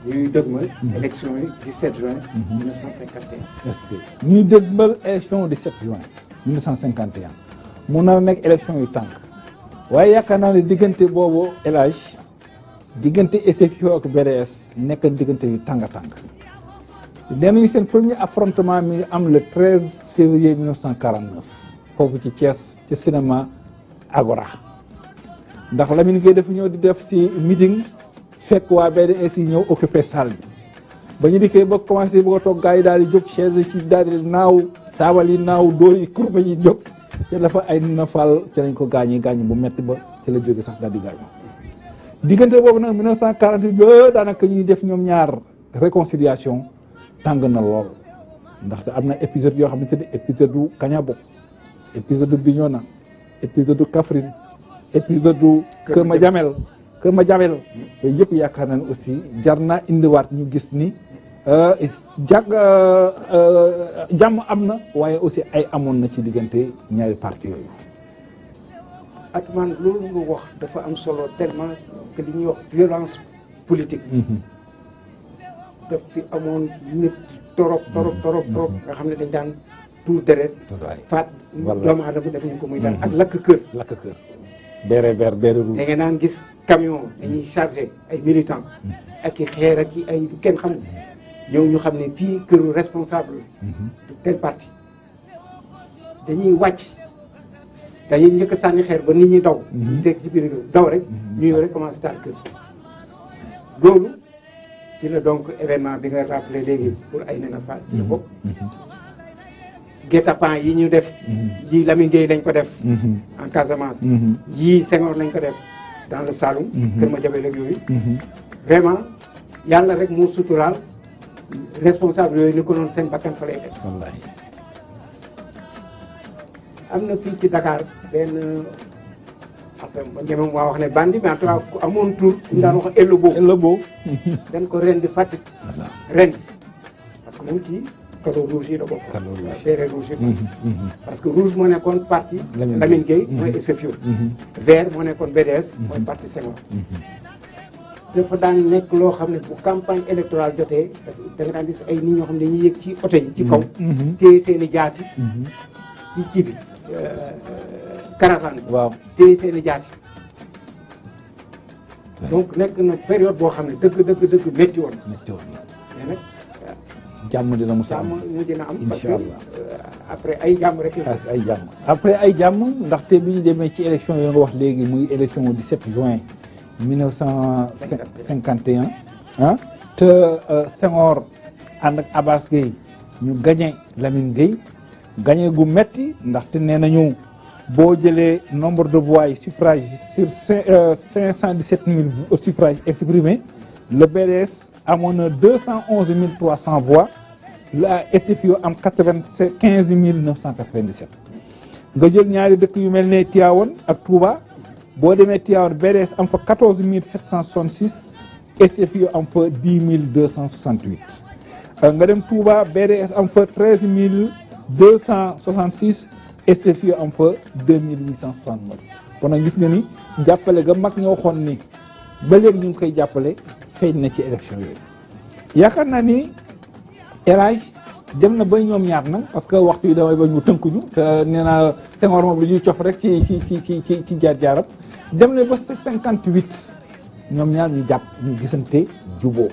ñuy dëgmal élection yi 17 juin 1951 est-ce que ñuy dëgmal élection 17 juin 1951 mun na nekk élection yu tànk waaye yaakaar naa ne diggante boobu élage diggante SFIO ak BDS nekk diggante yu tàng nee nañu seen premier affrontement mi ngi am le 13 février 1949 foofu ci Thiès ci cinéma Agora ndax Lamine Gueye dafa ñëw di def ci meeting fekk waa BDS yi ñëw occupé salle bi ba ñu dikkee ba commencé bëgg a toog gars yi daal di jóg chaise ci daal di naaw taabal yi naaw dóor yi courbe yi jóg te dafa ay na fall ci lañ ko gaañi bu metti ba ci la jóge sax daal di gaañu diggante boobu nag 1948 ba daanaka ñuy def ñoom ñaar réconciliation tàng na lool ndaxte am na épisode yoo xamante ne épisode du Kañabo épisode du Bignona épisode du Kaffrine épisode du Kër Madiabel yooyu yëpp yaakaar naa ne aussi jar naa indiwaat ñu gis ni jàmm am na waaye aussi ay amoon na ci diggante ñaari parti yooyu. ak man loolu nga wax dafa am solo tellement que li ñuy wax violence politique. daf fi amoon nit torop nga xam ne dañ daan tuur deret faat doomu aadama def ñu ko muy daan ak lakk kër beere rouge da ngeen naan gis camion dañuy chargé ay militants ak i xeer ak i ay kenn xamul ñëw ñu xam ne fii këru responsable de tel parti dañuy wàcc dañuy njëkk a sànni xeer ba nit ñi daw ñu teg ci biir daw rek ñuy rek commencé taal kër loolu ci la donc événement bi nga rappelé léegi pour ay nena Fall ci la bokk guet-apens yi ñu def yi Lamine Gueye lañ ko def en Casamance yii Senghor lañ ko def dans le Saloum Kër Madiabel ak yooyu vraiment yàlla rek moo suturaal responsable yooyu ni ko noonu seen bakkan fa lay des wallaahi am na fii ci Dakar benn après ba ñemem waa wax ne bandi mais en tout cas ku amoon tur ñu daan wax Ellobo dañ ko ren di Fatick ren parce que moom ci cadeau rouge yi la bokk béret rouge yi parce que rouge moo nekkoon parti Lamine Gueye mooy SFIO vert moo nekkoon BDS mooy parti Senghor dafa daan nekk loo xam ne bu campagne électorale jotee da nga daan gis ay nit ñoo xam ne dañuy yëg ci oto yi ci kaw téye seen i jaas yi ci kii bi caravane bi. waaw téye seen i jaas yi. donc nekk na période boo xam ne dëgg métti woon. métti woon mais nag jàmm dina mos a am jàmm mu dina am. parce que incha allah après ay jàmm rek. ak ay jàmm après ay jàmm ndaxte bi ñu demee ci élection yoo nga wax léegi muy élection 17 juin 1951 ah te Senghor ànd ak Abbas Gueye ñu gagné Lamine Gueye gagné gu metti ndaxte nee nañu boo jëlee nombre de voix yi suffrage sur 517 000 suffrages exprimés le BDS amoon na 211 300 voix la SFIO am 95 997 nga jël ñaari dëkk yu mel ne Tivaouane ak Touba boo demee Tivaouane BDS am fa 14 766 SFIO am fa 10 268 nga dem Touba BDS am fa 13 266 SFIO am fa 2869 kon nag gis nga ni jàppale ga mag ñoo xoon ni ba léegi ñu ngi koy jàppale feeñ na ci élection yooyu yaakaar naa ni Elage dem na ba ñoom ñaar nag parce que waxtu yi damay ba ñu tënkuñu te nee naa Senghor moom lu ñuy cof rek ci jaar-jaaram dem na ba 58 ñoom ñaar ñu jàpp ñu gisante juboo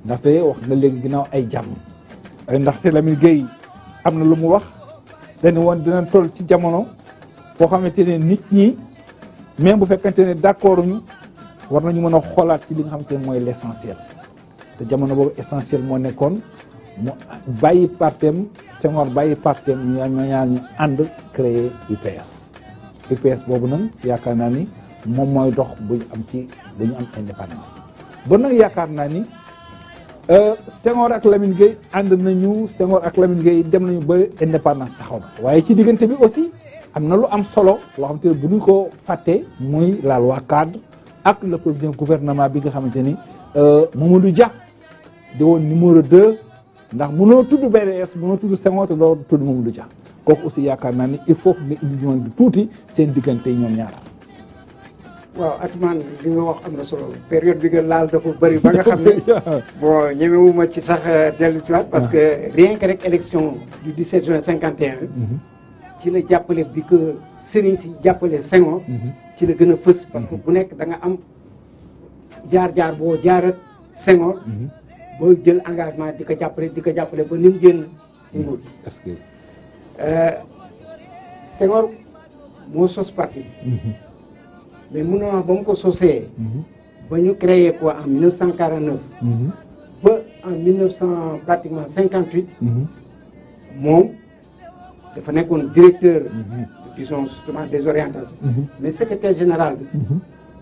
ndaxte wax nga léegi ginnaaw ay jàmm ndaxte Lamine Gueye am na lu mu wax dañu woon dina toll ci jamono foo xamante ne nit ñi même bu fekkante ne d'accord ñu war nañu mën a xoolaat ci li nga xamante ne mooy l'essentiel te jamono boobu essentiel moo nekkoon mu bàyyi partem Senghor bàyyi partem ñu ñaar ñu ànd créer UPS boobu nag yaakaar naa ni moom mooy dox bu ñu am indépendance ba nag yaakaar naa ni Senghor ak Lamine Gueye ànd nañu Senghor ak Lamine Gueye dem nañu ba indépendance taxaw na waaye ci diggante bi aussi am na lu am solo loo xamante ne bu ñu ko fàttee muy la loi cadre ak le président gouvernement bi nga xamante ni Mamadou Dia di woon numéro 2 ndax mënoo tudd BDS mënoo tudd Senghor te doo tudd Mamadou Dia kooku aussi yaakaar naa ni il faut que nga indi ñoon di tuuti seen diggante ñoom ñaar. waaw Atoumane li nga wax am na solo période bi nga laal dafa bëri ba nga xam ne bon ñemewuma ci sax dellu ci waat parce que rien que rek élection du 17 juin 51 ci la jàppale bi que sëriñ si jàppale Senghor ci la gën a fës parce que bu nekk da nga am jaar-jaar boo jaarat Senghor boo jël engagement di ko jàppale ba ni mu génn nguur gi est-ce que Senghor moo sos parti mais mun na ba mu ko sosee ba ñu créé quoi en 1949 ba en 1900 pratiquement 58 moom dafa nekkoon directeur disons justement des orientations mais secrétaire général bi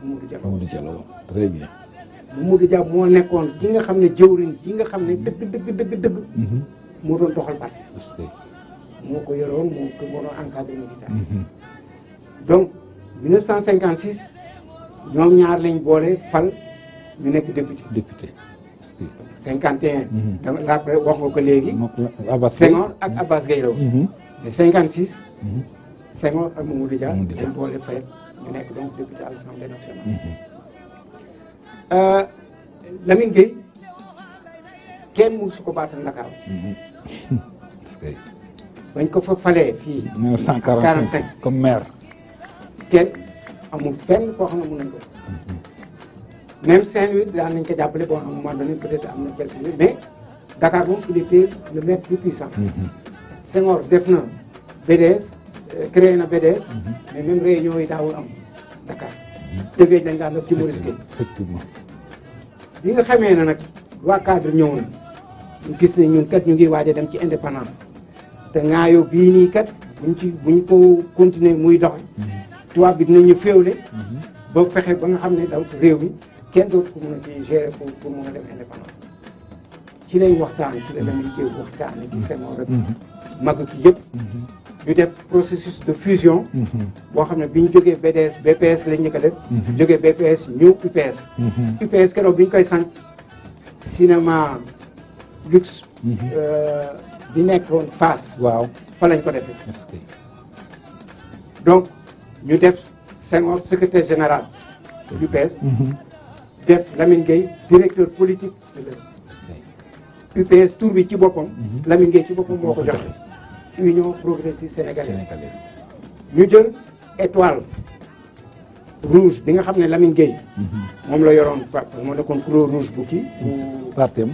Mamadou Diallo très bien Mamadou Dia moo nekkoon ki nga xam ne jëwriñ ki nga xam ne dëgg moo doon doxal parti moo ko yoroon moo doon encadré militaire donc 1956 ñoom ñaar lañ boole fal ñu nekk député 51 après wax nga ko léegi Senghor ak Abbas Gueye la woon mais 56 Senghor ak Mamadou Dia lañ boole fal ñu nekk donc député à l'Assemblée nationale Lamine Gueye kenn mu su ko baatal Ndakaaru bañ ko fa falee fii 1945 comme maire kenn amul fenn foo xam ne mën nañ ko même Saint-Louis daan nañ ko jàppale bon à un moment donné peut-être am na quelques minutes mais Dakar moom il était le maître tout puissant Senghor def na BDS créé na BDS mais même réunion yi daawul am Dakar dëggee dañ daan def ci Maurice Gueye bi nga xamee na nag waa cadre ñëw na ñu gis ne ñun kat ñu ngi waaj a dem ci indépendance te ŋaayoo bii nii kat buñ ko continuer muy dox tubaab bi dinañu féewle ba fexe ba nga xam ne donc réew mi kenn dootu ko mën a ci gérer pour mën a dem indépendance ci lay waxtaan ci la Lamine Gueye waxtaan ci Senghor rek mag ki yëpp ñu def processus de fusion boo xam ne bi ñu jógee BDS BPS lañ ñu ko def jógee BPS ñëw UPS UPS keroog bi ñu koy sant cinéma luxe di nekkoon Fass waaw fa lañ ko defee donc ñu def Senghor secrétaire général du UPS def Lamine Gueye directeur politique de UPS tour bi ci boppam Lamine Gueye ci boppam moo ko joxe Union progressiste sénégalaise ñu jël étoile rouge bi nga xam ne Lamine Gueye moom la yoroon moo nekkoon couleur rouge bu kii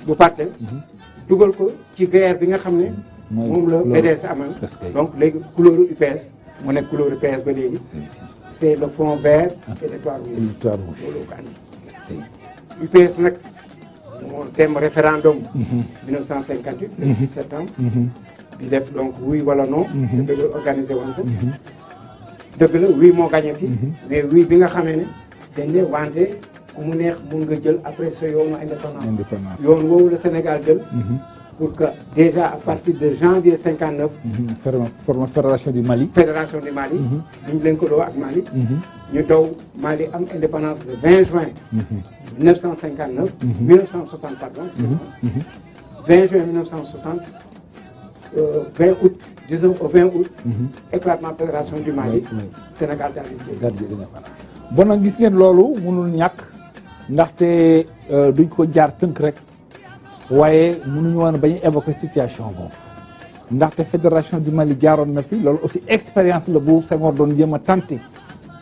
bu partem dugal ko ci vert bi nga xam ne moom la PDS amal donc léegi couleur UPS mu nekk couleur UPS ba léegi c'est le fond vert et l'étoile rouge loolu ko andi UPS nag moo dem référendum 1958 le 8 septembre di def donc oui wala non te dëgg organisé woon ko dëgg la oui moo gagné fi mais oui bi nga xamee ne dañ ne wante ku mu neex mun nga jël après sa yoonu indépendance yoon woowu la Sénégal jël pour que déjà à partir de janvier 59 forme fédération du Mali ñu lëkkaloo ak Mali ñu daw Mali am indépendance le 20 juin 1959 1960 pardon 20 juin 1960 20 août 19 au 20 août éclatement fédération du Mali Sénégal daal di bon nag gis ngeen loolu mënul ñàkk ndaxte duñ ko jaar tënk rek waaye mënuñu woon bañ a évoquer situation boobu ndaxte fédération du Mali jaaroon na fi loolu aussi expérience la bu Senghor doon jéem a tenté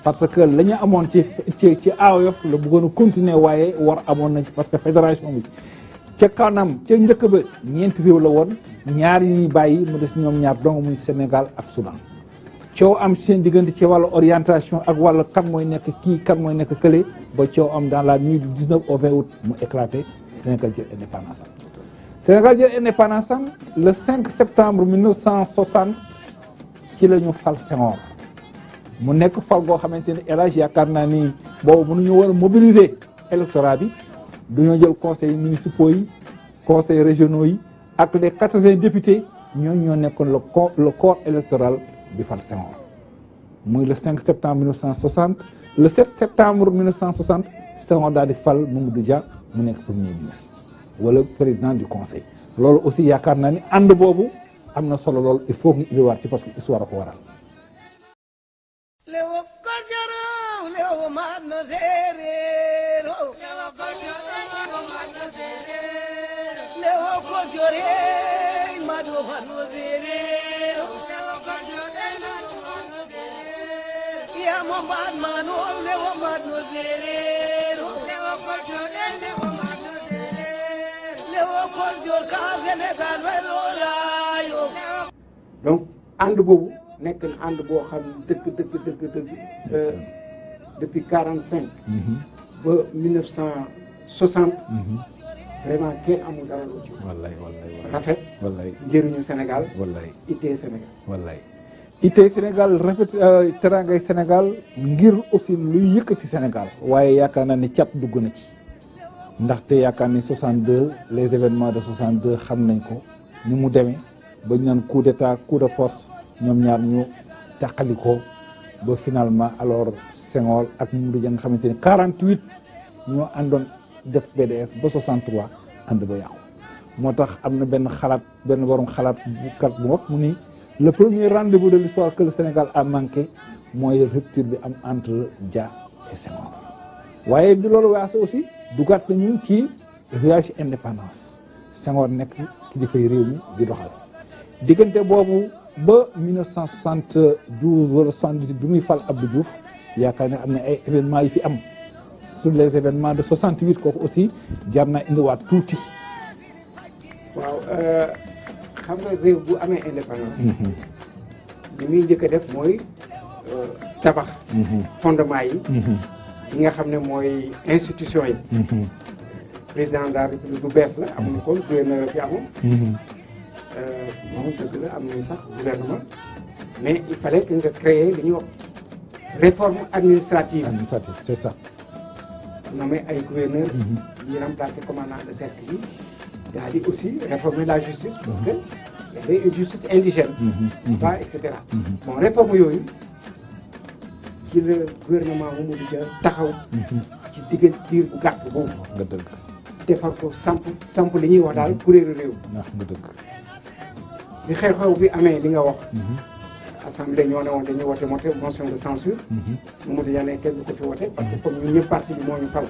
parce que la ñu amoon ci AOF la bëggoon a continuer waaye war amoon nañ ci parce que fédération bi ca kanam ca njëkk ba ñeenti réew la woon ñaar yi bàyyi mu des ñoom ñaar dong muy Sénégal ak Soudan coow am seen diggante ci wàllu orientation ak wàllu kan mooy nekk kii kan mooy nekk kële ba coow am dans la nuit du 19 au 20 août mu éclaté Sénégal jël indépendance am Sénégal jël indépendance am le 5 septembre 1960 ci la ñu fal Senghor mu nekk fal goo xamante ni El Hadj yaakaar naa ni boobu mënuñu war a mobiliser électorat bi duñoo jël conseil municipaux yi conseil régionaux yi ak les 80 députés ñooñu ñoo nekkoon le corps électoral bi fal Senghor muy le 5 septembre 1960 le 7 septembre 1960 Senghor daal di fal Mamadou Dia mu nekk premier ministre wala président du conseil loolu aussi yaakaar naa ni ànd boobu am na solo lool il faut ñu indiwaat ci parce que histoire a ko waral. donc ànd boobu nekk na ànd boo xam dëgg depuis 45 ba 1960 vraiment kenn amul dara loo ci wallaay rafet njëriñu Sénégal ittee Sénégal ittee Sénégal rafet terangay Sénégal ngir aussi luy yëkkati Sénégal waaye yaakaar naa ni cat dugg na ci ndaxte yaakaar ni 62 les événements de 62 xam nañ ko ni mu demee ba ñu naan coup d'état coup de force ñoom ñaar ñu tàqalikoo ba finalement alors Senghor ak Mamadou Dia nga xamante ni 48 ñoo àndoon def PDS ba 63 ànd ba yàqu moo tax am na benn borom xalaat bu kat bu wax mu ni le premier rendez-vous de l'histoire que le Sénégal a manqué mooy rupture bi am entre Dia et Senghor waaye bi loolu waase aussi dugaat nañu ci voyage indépendance Senghor nekk kilifay réew mi di doxal diggante boobu ba 1972 wala 78 bi muy fal Abdou Diouf yaakaar ne am na ay événements yu fi am sur les événements de 68 kooku aussi jar na indiwaat tuuti. waaw xam nga réew bu amee indépendance. li muy njëkk a def mooy tabax. fondement yi. yi nga xam ne mooy institution yi. président de la république bu bees la amuñu ko gouverneur fi amoon. moom dëgg la am nañ sax gouvernement mais il fallait que nga créer li ñuy wax réforme administrative. C'est ça. nommé ay gouverneur yi remplacé commandant de cercle yi daal di aussi réformer la justice parce que y avait une justice indigène. et cetera. bon réforme yooyu ci le gouvernement Mamadou Dia taxaw. ci diggante diir bu gàtt boobu. nga dëgg. defar ko samp li ñuy wax daal kuréelu réew. nga dëgg. bi xew-xew bi amee li nga wax. assemblée ñoo ne woon dañuy wote motion de censure. Mamadou Dia ne kenn du ko fi wote parce que comme ñun ñëpp parti bi moo ñu fal.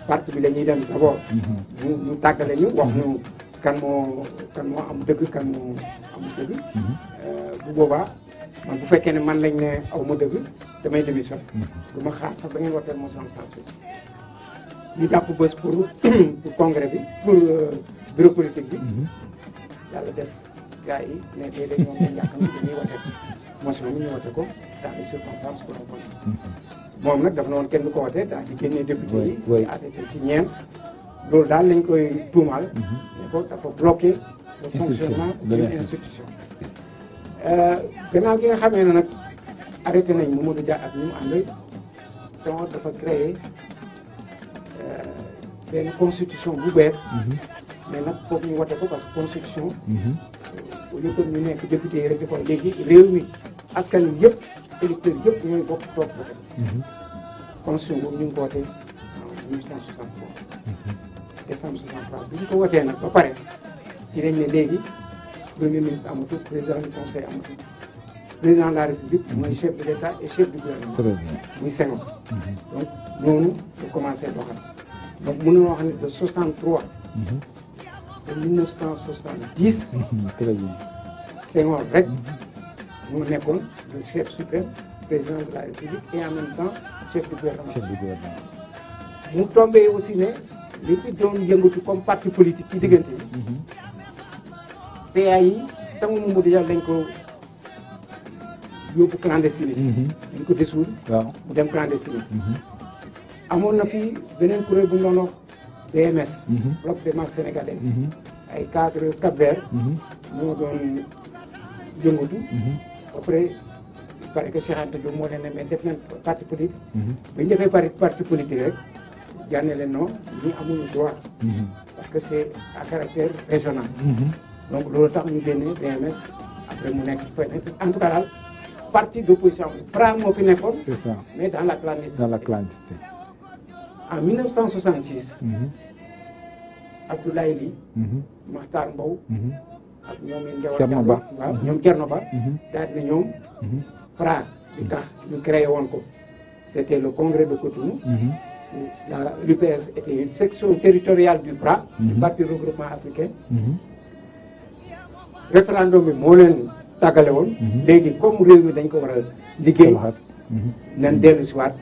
parti bi dañuy dem d'abord. ñu tàggale ñu wax ñu kan moo am dëgg kan moo amul dëgg. bu boobaa man bu fekkee ne man lañ ne aw ma dëgg damay démission du ma xaar sax ba ngeen wooteel motion de censure ñu jàpp bés pour congrès bi pour bureau politique bi yàlla def gars yi ne tey dañ ñoom dañ yàkkam dañuy wote motion bi ñu wote ko dans les circonstances pour moom nag daf na woon kenn du ko wote daal di génnee député yi arrêté si ñeent loolu daal lañ koy tuumaal ne ko dafa bloqué le fonctionnement d'une institution gannaaw gi nga xamee ne nag arrêté nañ Mamadou Dia ak ñu mu ànd Senghor dafa créé benn constitution bu bees mais nag foog ñu wote ko parce que constitution au lieu que ñu nekk député yi rek di ko léegi réew mi askan wi yëpp électeurs yëpp ñooy bokk toog voté constitution boobu ñu ngi ko wote en 1963 décembre 63 bi ñu ko wotee nag ba pare ci lañ ne léegi premier ministre amatul président du conseil amatul président de la république mooy chef de l'état et chef du gouvernement muy Senghor donc noonu ñu commencé doxal donc mën na wax ne de 63 de 1970 Senghor rek moo nekkoon le chef suprême président de la république et en même temps chef du gouvernement mu tombé aussi ne li fi doon yëngatu comme parti politique ci diggante yi PA yi tangu Mamadou Dia dañ ko yóbbu clandestinité dañ ko dissoudre mu dem clandestinité amoon na fi beneen kuréel bu ñu doon wax BMS bloc des masses sénégalaises ay cadre Cap-Vert ñoo doon yëngatu après il paraît que Cheikh Anta Diop moo leen ne mais def nañ parti politique ba ñu defee parti politique rek jànne leen non ñi amuñu droit parce que c'est à caractère régional donc loolu tax ñu génne BMS après mu nekk en tout cas daal parti d'opposition FRA moo fi nekkoon c'est ça mais dans la clandestinité en 1966 Abdoulaye Ly Makhtar Mbow ak ñoom Thierno Ba waaw ñoom Thierno Ba daal di ñoom FRA li tax ñu créé woon ko c'était le congrès de Cotonou l'UPS était une section territoriale du FRA du parti regroupement africain référendum bi moo leen tàggale woon léegi comme réew mi dañ ko war a liggéey nañ dellu si waat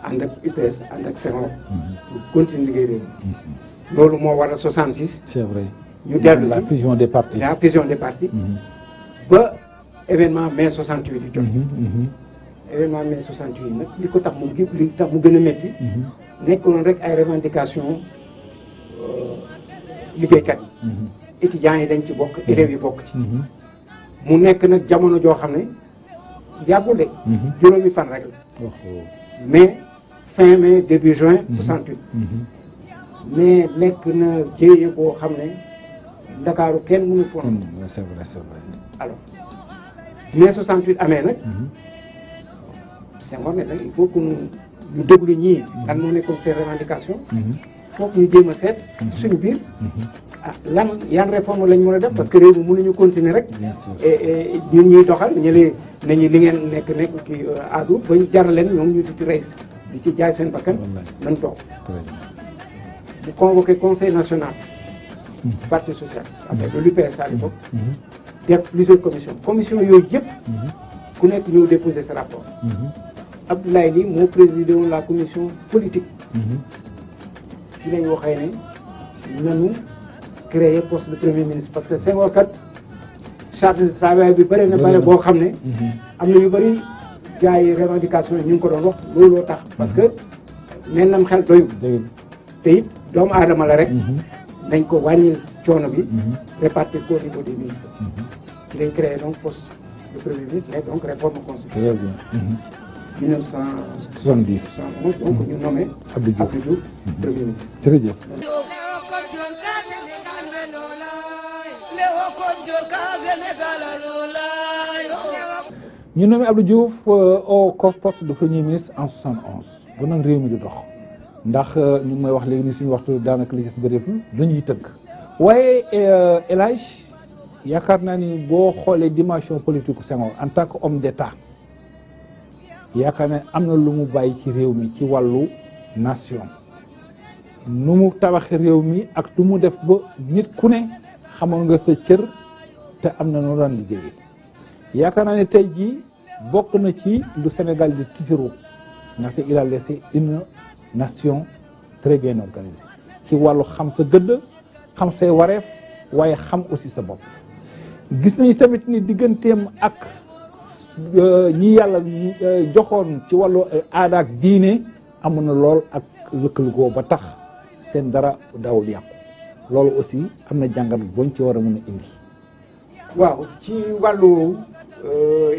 ànd ak UPS ànd ak Senghor pour continuer liggéey réew mi loolu moo waral 66 c'est vrai ñu dellu si la fusion des partis ba événement mai 68 yi jot événement mai 68 nag li ko tax mu gën a métti nekkoon rek ay revendication liggéeykat yi étudiants yi dañ ci bokk élèves yi bokk ci mu nekk nag jamono joo xam ne yàggul de juróomi fan rek la mais fin mai début juin 68 mais nekk na jéeye boo xam ne Ndakaaru kenn mënu foon c'est vrai alors mai 68 amee nag Senghor ne nag il faut que ñu déglu ñii lan moo nekkoon seen revendication foog ñu jéem a seet suñu biir lan yan réforme lañ mën a def parce que réew mi mënuñu continuer rek et ñun ñuy doxal ñële nañu li ngeen nekk kii aadu ba jaral leen ñoom ñu di ci rey di ci jaay seen bakkan nañ toog bu convoqué conseil national parti social avec de l'UPS à l'époque def plusieurs commission yooyu yëpp ku nekk ñëw déposer sa rapport Abdoulaye Ly moo présidé woon la commission politique ci lañ waxee ne nañu créer poste de premier ministre parce que Senghor kat charge de travail bi bëri na bëri boo xam ne am na yu bëri gars yi revendication yi ñu ngi ko doon wax looloo tax parce que mel nam xel doyul te it doomu aadama la rek nañ ko wàññi coono bi répartir ko au niveau des ministres ci lañ créé donc poste de premier ministre mais donc réforme constitutionnelle 1970 donc ñu nommé Abdou Diouf premier ministre jërëjëf ñu nommé Abdou Diouf au poste de premier ministre en 71 ba nag réew mi di dox ndax ñu ngi may wax léegi ni suñu waxtu daanaka li ci bëreetul dañuy tënk waaye El Hadj yaakaar naa ni boo xoolee dimension politique Senghor en tant que homme d'État yaakaar naa am na lu mu bàyyi ci réew mi ci wàllu nation nu mu tabaxi réew mi ak lu mu def ba nit ku ne xamoon nga sa cër te am na noo daan liggéeyee yaakaar naa ne tey jii bokk na ci lu Sénégal di tiitaroo ndaxte il a laissé une nation très bien organisée ci wàllu xam sa gëdd xam say wareef waaye xam aussi sa bopp. gis nañu tamit ni digganteem ak ñi yàlla joxoon ci wàllu aada ak diine amoon na lool ak lëkkalikoo ba tax seen dara daawul yàqu loolu aussi am na jàngat boñ ci war a mën a indi. waaw ci wàllu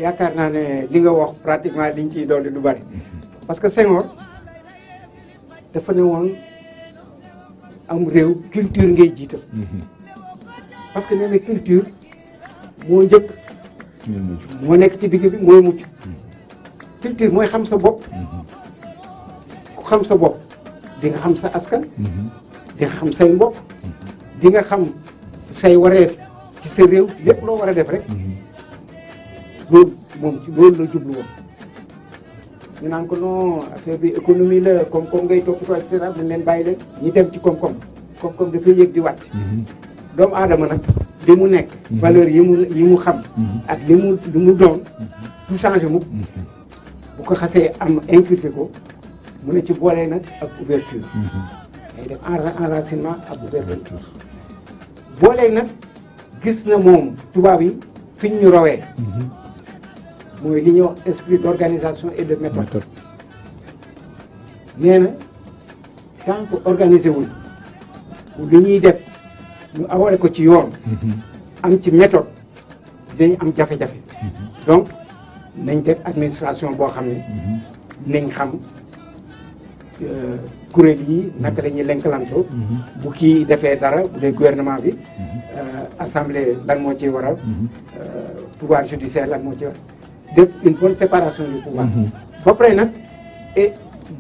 yaakaar naa ne li nga wax pratiquement liñ ciy doon du bari parce que Senghor dafa ne woon am réew culture ngay jiital. parce que nee na culture moo njëkk moo nekk ci digg bi mooy mucc culture mooy xam sa bopp ku xam sa bopp di nga xam sa askan di nga xam say mbokk di nga xam say wareef ci sa réew lépp loo war a def rek loolu moom ci loolu la jublu woon ñu naan ko non affaire bi économie la koom-koom ngay toppatoo et cetera dañ leen bàyyi leen ñi dem ci koom-koom dafay yëg di wàcc doomu aadama nag li mu nekk valeur yi mu xam ak li mu doon du changé mukk bu ko xasee am inculqué ko mu ne ci boolee nag ak ouverture day def enracinement ak ouverture boolee nag gis na moom tubaab yi fiñ ñu rawee mooy li ñuy wax esprit d'organisation et de méthode nee na tant que organisé wul li ñuy def ñu awale ko ci yoon am ci méthode dañ am jafe-jafe donc nañ def administration boo xam ne nañ xam kuréel yi naka la ñuy lenkalantoo bu kii defee dara bu dee gouvernement bi assemblée lan moo ciy waral pouvoir judiciaire lan moo ciy waral def une bonne séparation du pouvoir ba pare nag et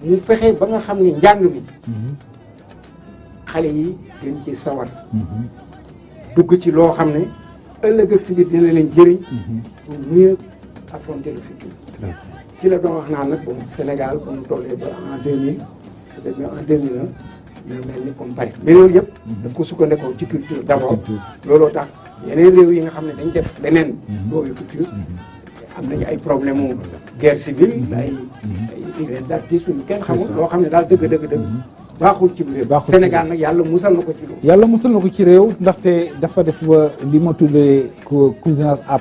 mu fexe ba nga xam ne njàng mi xale yi dañ ci sawar dugg ci loo xam ne ëllëg ak si biir dina leen jëriñ pour mieux affronter le futur ci la doon wax naan nag bon Sénégal ba mu tollee ba en 2000 peut-être même en 2001 ñu mel ni comme Paris mais loolu yëpp daf ko sukkandikoo ci culture d'abord looloo tax yeneen réew yi nga xam ne dañ def leneen boobu culture am nañu ay problème mu guerre civile ay irrédentisme yu kenn xamul loo xam ne daal dëgg baaxul ci réew Sénégal nag yàlla musal na ko ci réew yàlla musal na ko ci réew ndaxte dafa def li ma tuddee cousinage à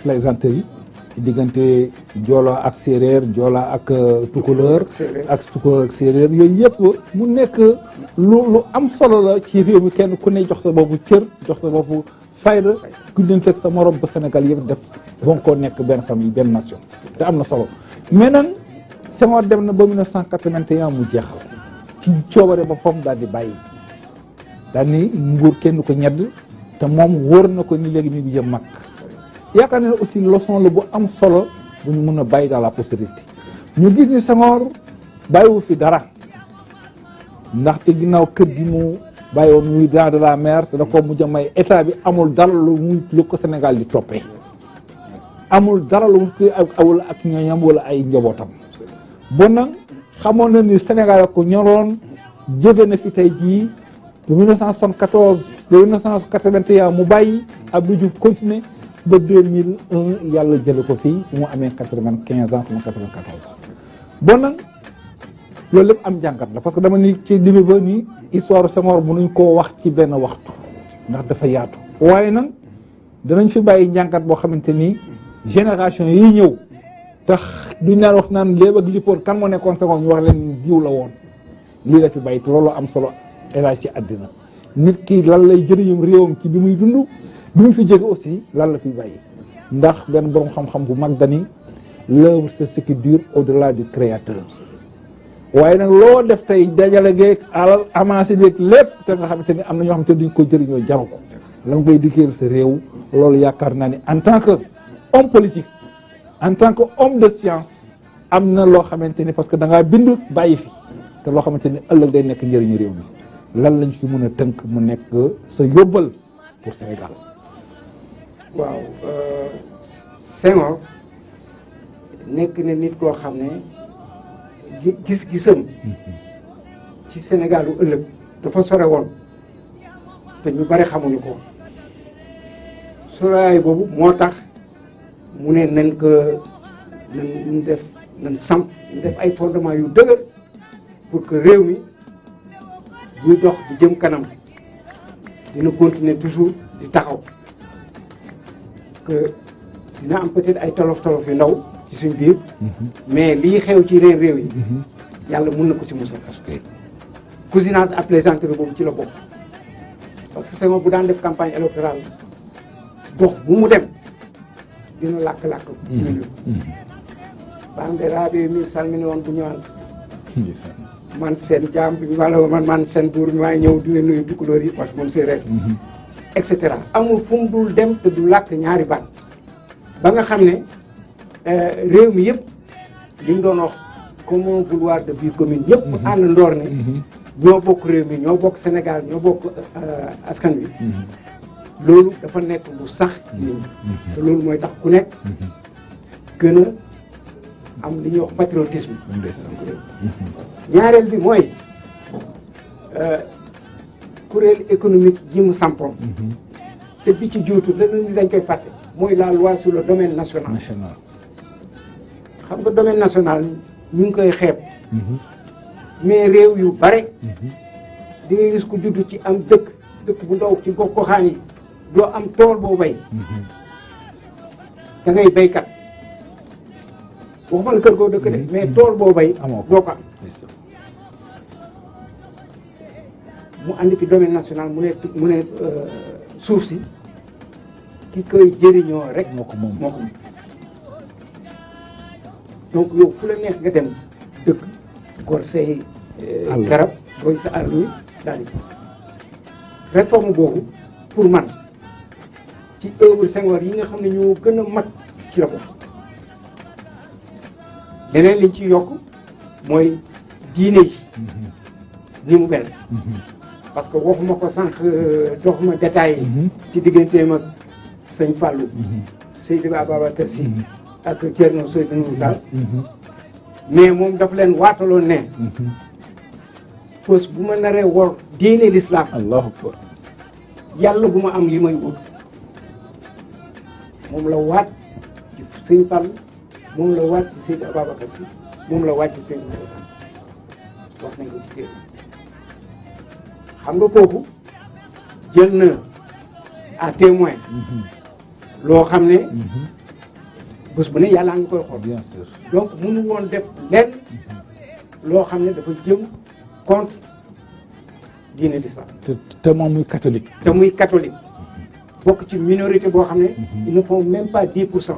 plaisanterie diggante joola ak séeréer joola ak tukulóor ak tukulóor ak séeréer yooyu yëpp mu nekk lu am solo la ci réew mi kenn ku ne jox sa boppu cër jox sa boppu fayda ku ak sa morom ba Sénégal yëpp def bon koo nekk benn famille benn nation te am na solo mais nag Senghor dem na ba 1981 mu jeexal ci coobare ba foofu daal di bàyyi daal ni nguur kenn ko ñedd te moom wóor na ko ni léegi ñu ngi jëm mag yaakaar na ne aussi leçon la bu am solo bu ñu mën a bàyyi dans la postérité ñu gis ni Senghor bàyyiwu fi dara ndaxte ginnaaw kër gi mu bàyyi woon muy dans de la mer te da ko mujj a may état bi amul dara lu ko Sénégal di toppee amul dara lu mu koy awul ak ñooñam wala ay njabootam bon nag xamoon na ni Sénégal ko ñoroon jóge na fi tey jii de 1974 de 1981 mu bàyyi Abdou Diouf continuer ba 2001 yàlla jële ko fii mu amee 95 ans comme 94 bon nag loolu lépp am jàngat la parce que dama ni ci li ba ni histoire Senghor mënuñ koo wax ci benn waxtu ndax dafa yaatu waaye nag danañ fi bàyyi njàngat boo xamante ni génération yi ñëw tax duñ naan wax naan léeb ak lippoon kan moo nekkoon Senghor ñu wax leen jiw la woon lii la fi bàyyi te loolu am solo élage ci àddina nit ki lan lay jëriñum réewam ci bi muy dund bi mu fi jóge aussi lan la fi bàyyi ndax benn borom xam-xam bu mag dani l'œuvre c'est ce qui dure au-delà du créateur waaye nag loo def tey dajale geeg alal amassé beeg lépp te nga xamante ni am na ñoo xamante ni duñ ko jëriñoo jaru ko la nga koy liggéeyal sa réew loolu yaakaar naa ni en tant que homme politique en tant que homme de science am na loo xamante ni parce que da ngaa bind bàyyi fi te loo xamante ni ëllëg day nekk njëriñu réew mi lan lañ fi mën a tënk mu nekk sa yóbbal pour Sénégal. waaw Senghor nekk na nit koo xam ne gis-gisam ci Sénégal lu ëllëg dafa sore woon te ñu bari xamuñu ko soraay boobu moo tax mu ne nañ ko nan samp ñu def ay fondement yu dëgër pour que réew mi buy dox di jëm kanam dina continuer toujours di taxaw que dina am peut-être ay tolof-tolof yu ndaw ci suñ biir mais lii xew ci yeneen réew yi yàlla mun na ko ci musal cousinage à plaisanterie boobu ci la bokk parce que Senghor bu daan def campagne électorale dox bu mu dem dina làkk-làkk million bandiraɓe min salmini on bu ñëwaan man seen jaam bi wala man seen buur mi maay ñëw di nuyu tukulóor yi parce que moom séeréer et cetera amul fu mu dul dem te du làkk ñaari baat ba nga xam ne réew mi yëpp li mu doon wax comment vouloir de vie commune yëpp ànd ndoor ne ñoo bokk réew mi ñoo bokk Sénégal ñoo bokk askan wi loolu dafa nekk lu sax ci nit ñi te loolu mooy tax ku nekk gën a am li ñuy wax patriotisme ñaareel bi mooy kuréel économique yi mu sampoon te bi ci juutu leneen ni dañ koy fàtte mooy la loi sur le domaine national xam nga domaine national ñu ngi koy xeeb mais réew yu bare di nga gis ku juddu ci am dëkk bu ndaw ci gox-goxaan yi doo am tool boo bay da ngay baykat waxuma la kër goo dëkk de mais tool boo bay doo ko am mu andi fi domaine national mu ne suuf si ki koy jëriñoo rek moo ko moom donc yow fu la neex nga dem dëkk gor say garab gooy sa àll wi daal di réforme boobu pour man ci œuvre Senghor yi nga xam ne ñoo gën a mag ci la bokk leneen liñ ci yokk mooy diine yi ni mu mel parce que waxuma ko sànq doxuma détails yi ci digganteem ak sëñ Fallou Seydou Ababacar Sy ak Thierno Seydou Nourou Tall mais moom daf leen waataloon ne fos bu ma naree wor diine l'islam allahu akbar yàlla bu ma am li may wut moom la waat ci sëñ Fallou moom la waat ci Seydou Ababacar Sy moom la waat ci Seydou Nourou Tall wax nañ ko ci téere xam nga kooku jël na à témoin loo xam ne bés bu ne yàlla nga koy xool bien sûr donc mënu woon def lenn loo xam ne dafa jëm contre diine l'islam te moom muy catholique bokk ci minorité boo xam ne ils ne font même pas 10%.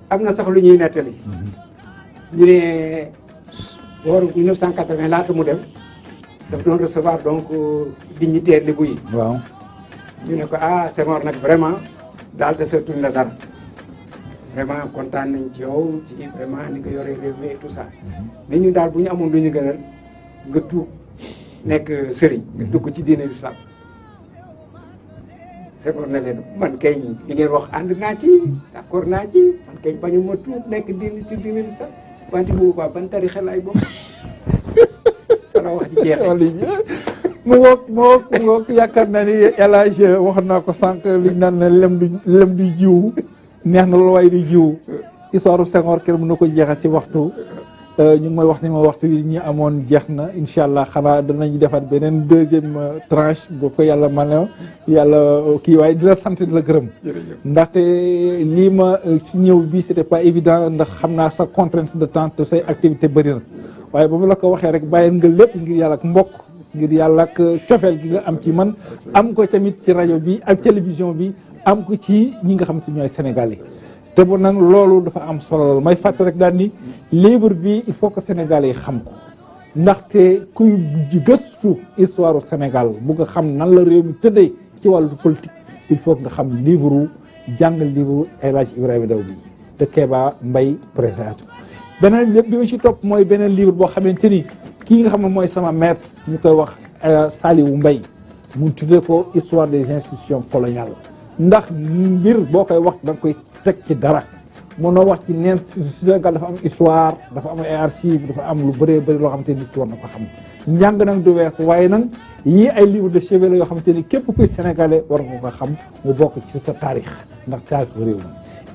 am na sax lu ñuy nettali ñu ne booru 1980 laata mu dem daf doon recevoir donc dignitaire Lébu yi waaw ñu ne ko Senghor nag vraiment daal de sa tuñ la dara vraiment kontaan nañ ci yow ci vraiment ni nga yoree réew mi et tout ça mais ñu daal bu ñu amoon lu ñu gënal nga tuub nekk sëriñ nga dugg ci diine l'islam Senghor na leen man kay li ngeen wax ànd naa ci d'accord naa ci man kay bañu ma tuub nekk diine ci diine l'islam wante bu boobaa ban tarixa laay bokk wala wax ji jeexee mu ngoog yaakaar naa ni El Hadj wax naa ko sànq liñ naan ne lem du jiw neex na loolu waaye du jiw histoire Senghor kenn mën na ko jeexal ci waxtu ñu ngi may wax ni ma waxtu yi ñu amoon jeex na incha allah xanaa danañ defaat beneen deuxième tranche boo ko yàlla man yàlla kii waaye di la sant di la gërëm ndaxte lii ma ci ñëw bi c'était pas évident ndax xam naa sa contrainte de temps te say activité bëri na waaye ba mu la ko waxee rek bàyyi nga lépp ngir yàlla ak mbokk ngir yàlla ak cofeel gi nga am ci man am ko tamit ci rajo bi ak télévision bi am ko ci ñi nga xam ci ñooy Sénégal yi te bu nag loolu dafa am solo may fàtte rek daal ni livre bi il faut que Sénégalais yi xam ko ndaxte kuy gëstu histoire du Sénégal bu nga xam nan la réew mi tëddee ci wàllu politique il faut nga xam livre jàng livre El Hadj Ibrahima Ndaw bi de Kéba Mbaye présenté beneen lépp bi ma ci topp mooy beneen livre boo xamante ni kii nga xam ne mooy sama maître ñu koy wax Saliou Mbaye mu tuddee ko histoire des institutions coloniales ndax mbir boo koy wax da nga koy teg ci dara mënoo wax ci neen Sénégal dafa am histoire dafa am ay archives dafa am lu bëree bëri loo xamante ni nit ki war na ko xam njàng nag du wees waaye nag yii ay livre de chevet la yoo xamante ni képp kuy sénégalais war nga ko xam mu bokk ci sa taarix ndax taarix réew mi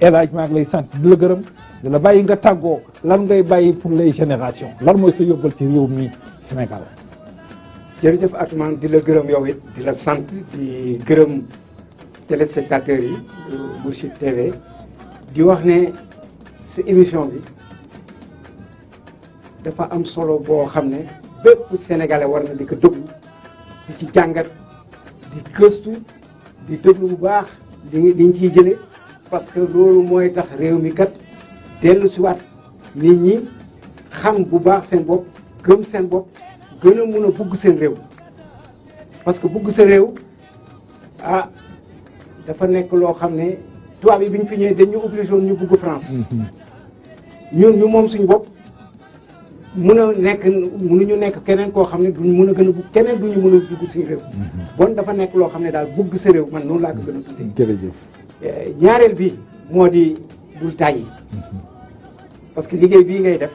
El Hadj maa ngi lay sant di la gërëm di la bàyyi nga tàggoo lan ngay bàyyi pour les générations lan mooy sa yóbbal ci réew mi Sénégal. jërëjëf Atoumane di la gërëm yow it di la sant di gërëm téléspectateurs yi Mourchid TV di wax ne sa émission bi dafa am solo boo xam ne bépp sénégalais war na di ko déglu di ci jàngat di gëstu di déglu bu baax liñ ciy jële parce que loolu mooy tax réew mi kat dellu si waat nit ñi xam bu baax seen bopp gëm seen bopp gën a mun a bugg seen réew parce que bugg sa réew ah dafa nekk loo xam ne tubaab yi bi ñu fi ñëwee dañu obligé woon ñu bugg France ñun ñu moom suñu bopp mënuñu nekk keneen koo xam ne duñu mën a gën a bugg keneen duñu mën a bugg suñu réew bon dafa nekk loo xam ne daal bugg sa réew man noonu laa ko gën a tuddee jërëjëf ñaareel bi moo di bul tàyyi parce que liggéey bii ngay def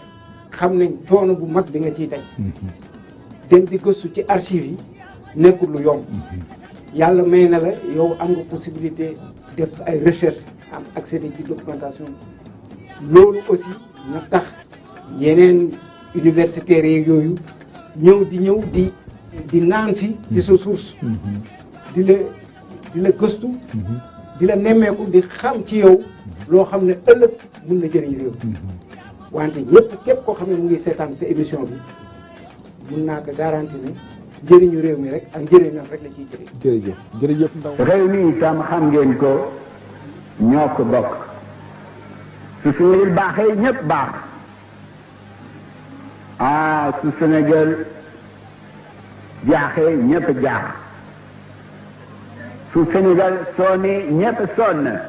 xam nañ coono bu mag bi nga ciy daj dem di gëstu ci archives yi nekkul lu yomb yàlla may na la yow am nga possibilité def ay recherche am accéder ci documentation loolu aussi na tax yeneen universitaires yeeg yooyu ñëw di naan si di sa source di la gëstu di la nemmeeku di xam ci yow loo xam ne ëllëg mun na jëriñ réew wante képp koo xam ne mu ngi seetaan sa émission bi mun naa ko garanti ne njëriñu réew mi rek ak njëriñam rek la ciy jëriñ. jërëjëf Ndaw. réew mi itam xam ngeen ko ñoo ko bokk su Sénégal baaxee ñëpp baax su Sénégal jaaxee ñëpp jaax su Sénégal sonnee ñëpp sonn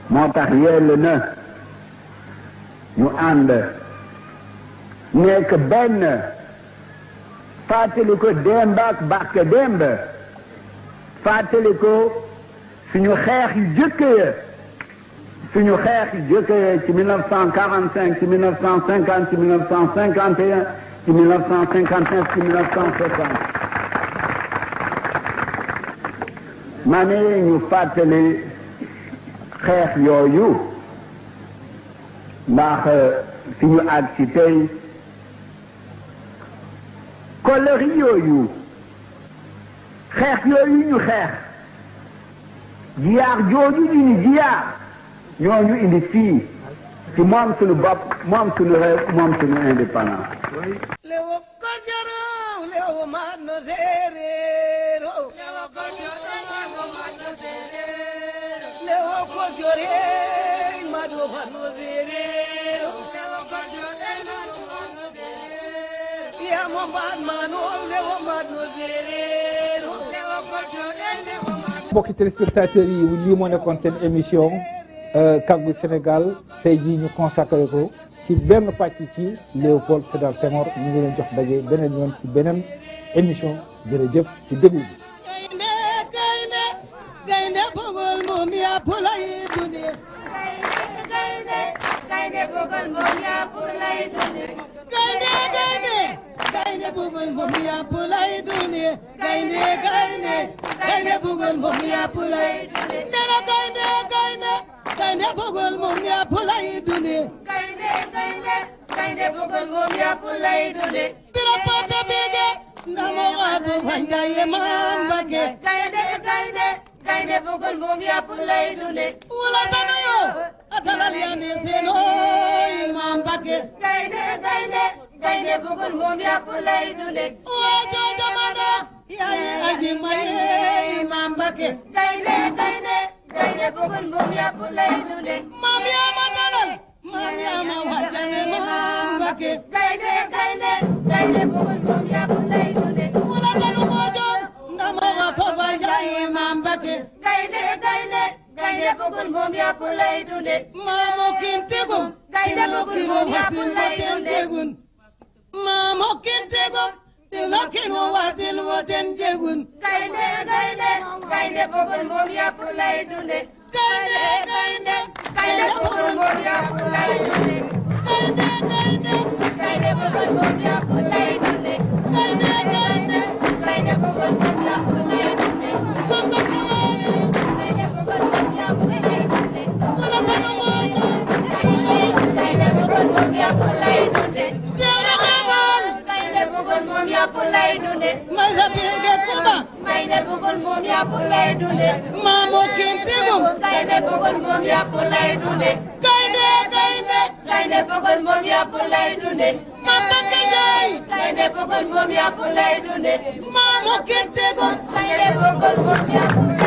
moo tax yell na ñu ànd nekk benn fàttali ko démb ak barke démb fàttali ko suñu xeex yu jëkkee suñu xeex yu jëkkee ci 1945 ci 1950 ci 1951 ci 1959 ci 1960 ma ne ñu fàttali xeex yooyu ndax fi ñu àgg si tey kolëri yooyu xeex yooyu ñu xeex jiyaar jooju ñu jiyaar ñooñu indi fii ci moom suñu bopp moom suñu réew moom suñu indépendance lewo kojoro lewo mano serero lewo kojoro mano serero lewo kojore mano mano serero lewo kojore mano serero ya mo mano lewo mano serero lewo kojore lewo mano. mbokki téléspectateurs yi lii moo nekkoon seen émission Kàggu Sénégal tey jii ñu consacré ko ci benn pàcc ci Léopold Sédar Senghor ñu ngi leen jox daje beneen yoon ci beneen émission jërëjëf ci déglu bi. gaynde bugul moom yàpp lay dundee. gaynde bugul moom yàpp lay dundee. gaynde bugul moom yàpp lay dundee. gaynde bugul moom yàpp lay dundee. nena gaynde bugul moom yàpp lay dundee. gaynde bugul moom yàpp lay dundee. bira pata bege ndamo waatu fanja ye mambake. gaynde bugul moom yàpp lay dundee. wula dana yo atalal yande seeno mambake. gaynde bugul moom yàpp lay dundee. waajo jamana yaye aji maye mambake. gaynde bugul moom yàpp lay dundee. maam yaama dalal maam yaama wajane mambake. gaynde bugul moom yàpp lay dundee. wula danu mojo ndamo wato banjaye mambake. gaynde bugul moom yàpp lay dundee. maamo kintegum gaynde bugul moom yàpp lay dundee. maamo kintegum dilakin wo wasil woten jegun. gaynde bugul moom yàpp lay dundee. gaynde bugul moom yàpp lay dundee. gaynde bugul moom yàpp lay dundee. gaynde bugul moom yàpp lay dundee. gaynde bugul moom yàpp lay dundee. bëggul moom yàpp lay dunde maamo kintigum gaynde bëggul moom yàpp lay dunde gaynde gaynde gaynde bëggul moom yàpp lay dunde mama kajay gaynde bëggul moom yàpp lay dunde maamo kintigum gaynde bëggul moom yàpp